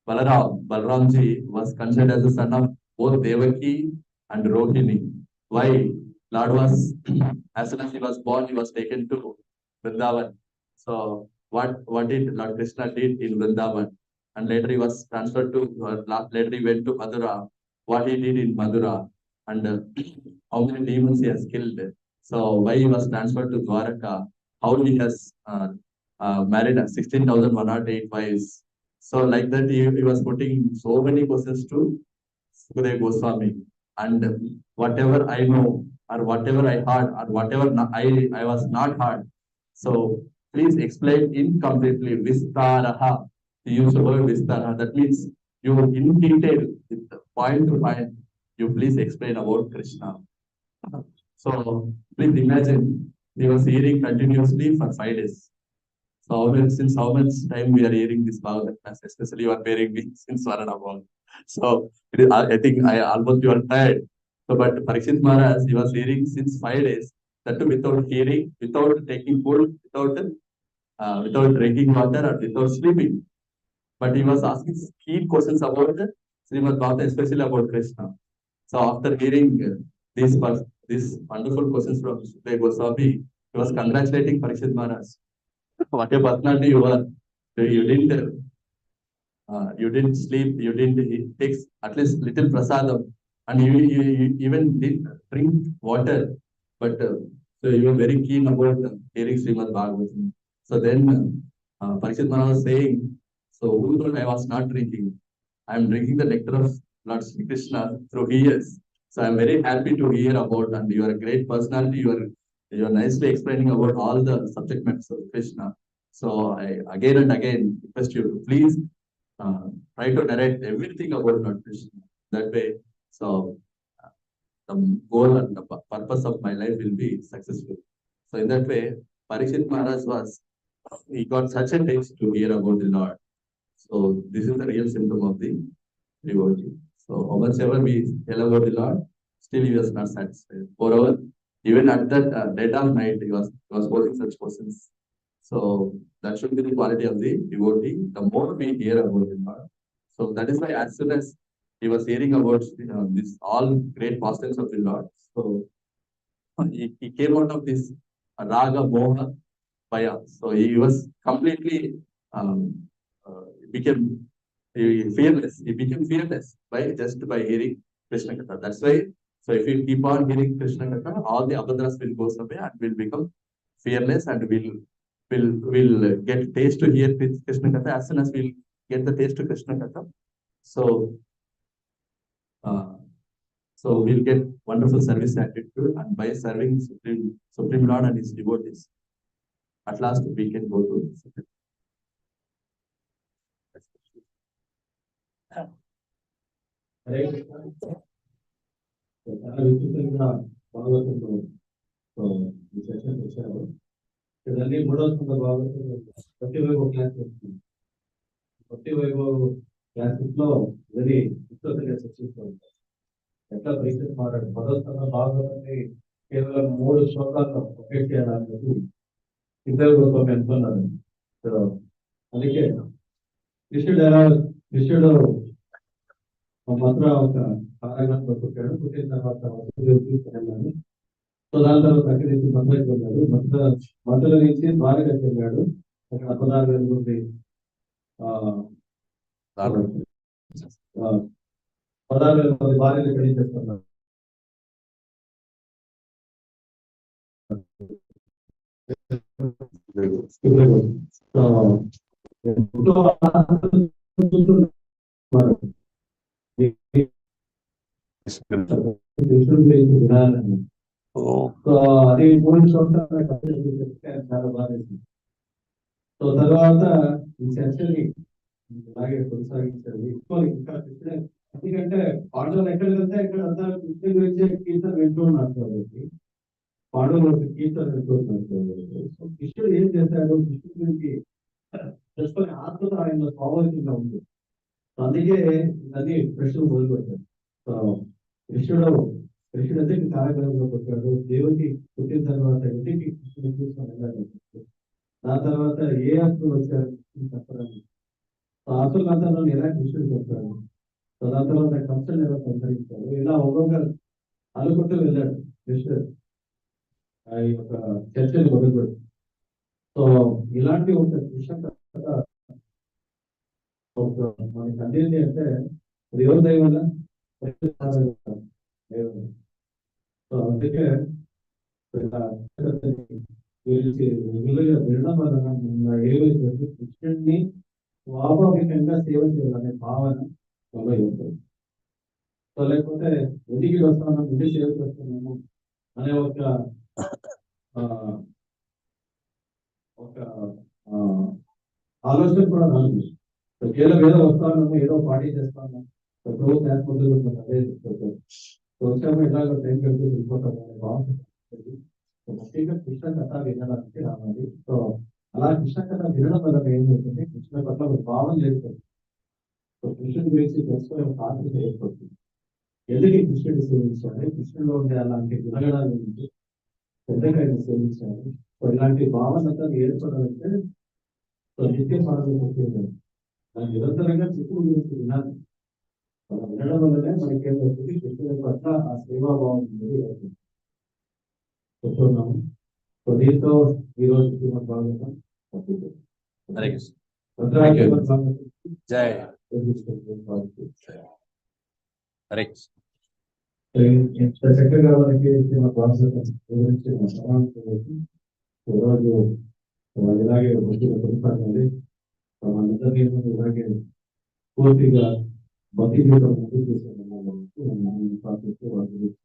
Balaramji was considered as the son of both Devaki and Rohini. Why Lord was, as soon as he was born, he was taken to Vrindavan. So what did Lord Krishna did in Vrindavan? And later he was transferred to, later he went to Madura. What he did in Madura, and how many demons he has killed. So why he was transferred to Dwaraka? How he has married 16,108 wives. So like that, he was putting so many questions to Sukadeva Goswami. And whatever I know, or whatever I heard, or whatever I was not heard. So please explain incompletely. Vistaraha. You use the word Vistaraha. That means you in detail, with point to point, you please explain about Krishna. So please imagine, he was hearing continuously for 5 days. So since how much time we are hearing this Bhagavad class, especially you are bearing me since 1.5 hours. So I think almost you are tired. So but Parikshit Maharaj, he was hearing since 5 days, that too without hearing, without taking food, without drinking water, or without sleeping. But he was asking key questions about Śrīmad-Bhāgavatam, especially about Krishna. So after hearing these wonderful questions from Sukadeva Goswami, he was congratulating Parikshit Maharaj. What a personality you are! You didn't sleep. You didn't take at least little prasadam, and you even didn't drink water. But so you were very keen about hearing Śrīmad-Bhāgavatam. So then Parikshit Maharaj was saying, so who told I was not drinking? I am drinking the nectar of Lord Sri Krishna through ears. So I am very happy to hear about, and you are a great personality. You are nicely explaining about all the subject matters of Krishna. So I again and again request you to please try to narrate everything about Lord Krishna that way. So the goal and the purpose of my life will be successful. So in that way, Parikshit Maharaj he got such a taste to hear about the Lord. So this is the real symptom of the devotee. So how much ever we tell about the Lord, still he was not satisfied. Moreover, even at that dead of night, he was posing such questions. So that should be the quality of the devotee. The more we hear about the Lord, so that is why as soon as he was hearing about this all great pastimes of the Lord, so he came out of this raga moha Paya. So he was completely became fearless. He became fearless by hearing Krishna Katha. That's why. So if you keep on hearing Krishna Katha, all the abhadras will go away and will become fearless and will get taste to hear Krishna Katha. As soon as we'll get the taste to Krishna Katha, so uh, so we'll get wonderful service attitude, and by serving Supreme Lord and his devotees, at last we can go to
Hare చాలా విస్తృతంగా భాగవతంలో ఈ session వచ్చారు. ఇదన్నీ 3వ స్కంద భాగవతం భక్తి వైభవ class వస్తుంది. భక్తి వైభవ క్లాసెస్ లో వెరీ విస్తృతంగా చర్చిస్తూ ఉంటారు. ఎట్లా పరిస్థితి మారాడు 10వ స్కంద భాగవతాన్ని కేవలం 3 శ్లోకాల్లో ప్రొటెక్ట్ చేయడానికి ఇద్దరు రూపం ఎంతున్నారు. సో అందుకే కృష్ణుడు మధుర ఒక కారాగారంలో పుట్టాడు. పుట్టిన తర్వాత తీసుకెళ్ళాడు. సో దాని తర్వాత అక్కడి నుంచి మధురకి వెళ్ళాడు. మధుర నుంచి ద్వారకకి వెళ్ళాడు. అక్కడ 16,000 మంది 16,000 మంది భార్యలు పెళ్లి చేస్తున్నారు. అది 3 సంవత్సరాలు చాలా బాగా. సో తర్వాత ఈ చర్చని అలాగే కొనసాగించారు. ఇంకా ఎందుకంటే పాండవులు ఎక్కడికి వెళ్తే ఇక్కడ అంతా కృష్ణ గురించి కీర్తన వింటూ ఉన్నారు కాబట్టి పాండవులు కీర్తన వింటూ ఉన్నారు కాబట్టి సో కృష్ణుడు ఏం చేశాడు, కృష్ణుడి గురించి తెలుసుకొని ఆత్మత ఆయన స్వాభావికంగా ఉంది. అందుకే అది ప్రశ్నలు మొదలుపెట్టారు. సో కృష్ణుడు అయితే కారాగారంలో పుట్టాడు. దేవుడికి పుట్టిన తర్వాత ఇంటికి కృష్ణుడు చూసుకొని వెళ్ళాలి. దాని తర్వాత ఏ ఆత్మలు వచ్చారు చెప్పడానికి ఆత్మల అంతా ఎలా కృష్ణుడు చెప్తాడు. సో దాని తర్వాత కంసన్ ఎలా సంతరించారు. ఇలా ఒక్కొక్క అనుకుంటూ వెళ్ళాడు కృష్ణుడు ఆ యొక్క చర్చలు మొదలుపెట్టాడు. సో ఇలాంటి ఒక కృష్ణ మనకి అందేది అంటే అది ఎవరి దైవం సో అందుకే వినడం వలన ఏవైతే కృష్ణుడిని స్వాభావికంగా సేవ చేయాలనే భావన వల్ల ఉంటుంది. సో లేకపోతే ఇంటికి వస్తున్నాము, ఇంటికి సేవ చేస్తున్నాము అనే ఒక ఆలోచన కూడా రాదు. కేవలం ఏదో వస్తాము, ఏదో పార్టీ చేస్తాము, రోజు క్లాస్ మొదలు అదే వచ్చాము, ఇలాగ టైం పెడుతూ వెళ్ళిపోతాము అనే భావన. ముఖ్యంగా కృష్ణ కథ వినడానికి రావాలి. సో అలా కృష్ణ కథ వినడం వల్ల ఏమవుతుంది, కృష్ణ పట్ల ఒక భావం ఏర్పడుతుంది. సో కృష్ణుడి గురించి తెలుసుకునే ఒక ఆసక్తి ఏర్పడుతుంది. ఎందుకు కృష్ణుడిని సేవించాలి, కృష్ణుడిలో ఉండే అలాంటి గుణగణాల గురించి పెద్దగా ఆయన సేవించాలి. సో ఇలాంటి భావన ఏర్పడాలంటే సో నిత్య సాధన ముఖ్యంగా దాన్ని నిరంతరంగా కృష్ణుడి గురించి వినాలి. మనం వినడం వల్లనే మనకి ఏమవుతుంది, కృష్ణుడి పట్ల ఆ సేవాభావం అనేది అవుతుంది. చెప్తున్నాము. సో దీంతో ఈరోజు శ్రీమద్-భాగవతం చక్కగా మనకి శ్రీమద్-భాగవతం గురించి ఈరోజు ఇలాగే కొనసాగాలి. మనందరినీ ఇలాగే పూర్తిగా భక్తి జీవితం ముందుకు తీసుకెళ్ళాలని ప్రార్థిస్తూ వారి గురించి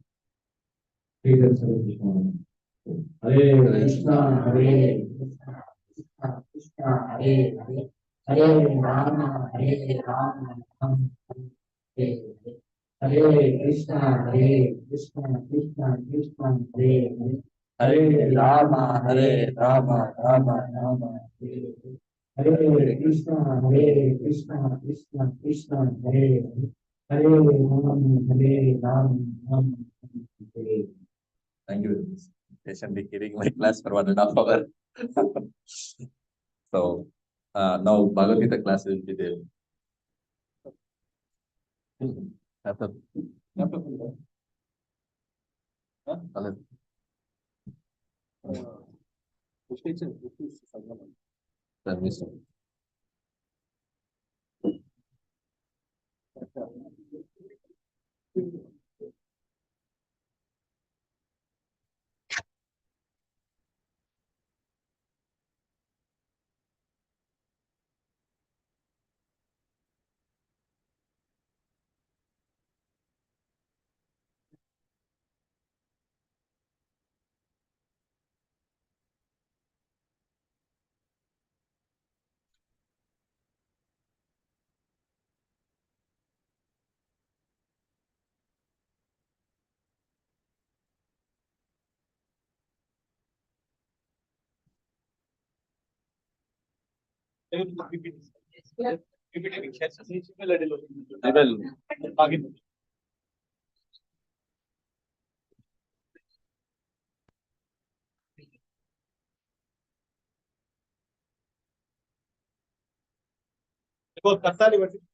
Hare Krishna Hare Krishna Krishna Hare Hare Hare Rama Hare Rama Hare Hare Krishna, Krishna Krishna, Hare Hare, Hare Rama, Rama Rama, Hare Hare Krishna, Krishna Krishna, Hare Hare Ram, Hare.
Thank you. Patiently hearing my class for 1.5 hours. So now Bhagavad Gita class will be there. Laptop. Huh? Permission.
देखो 48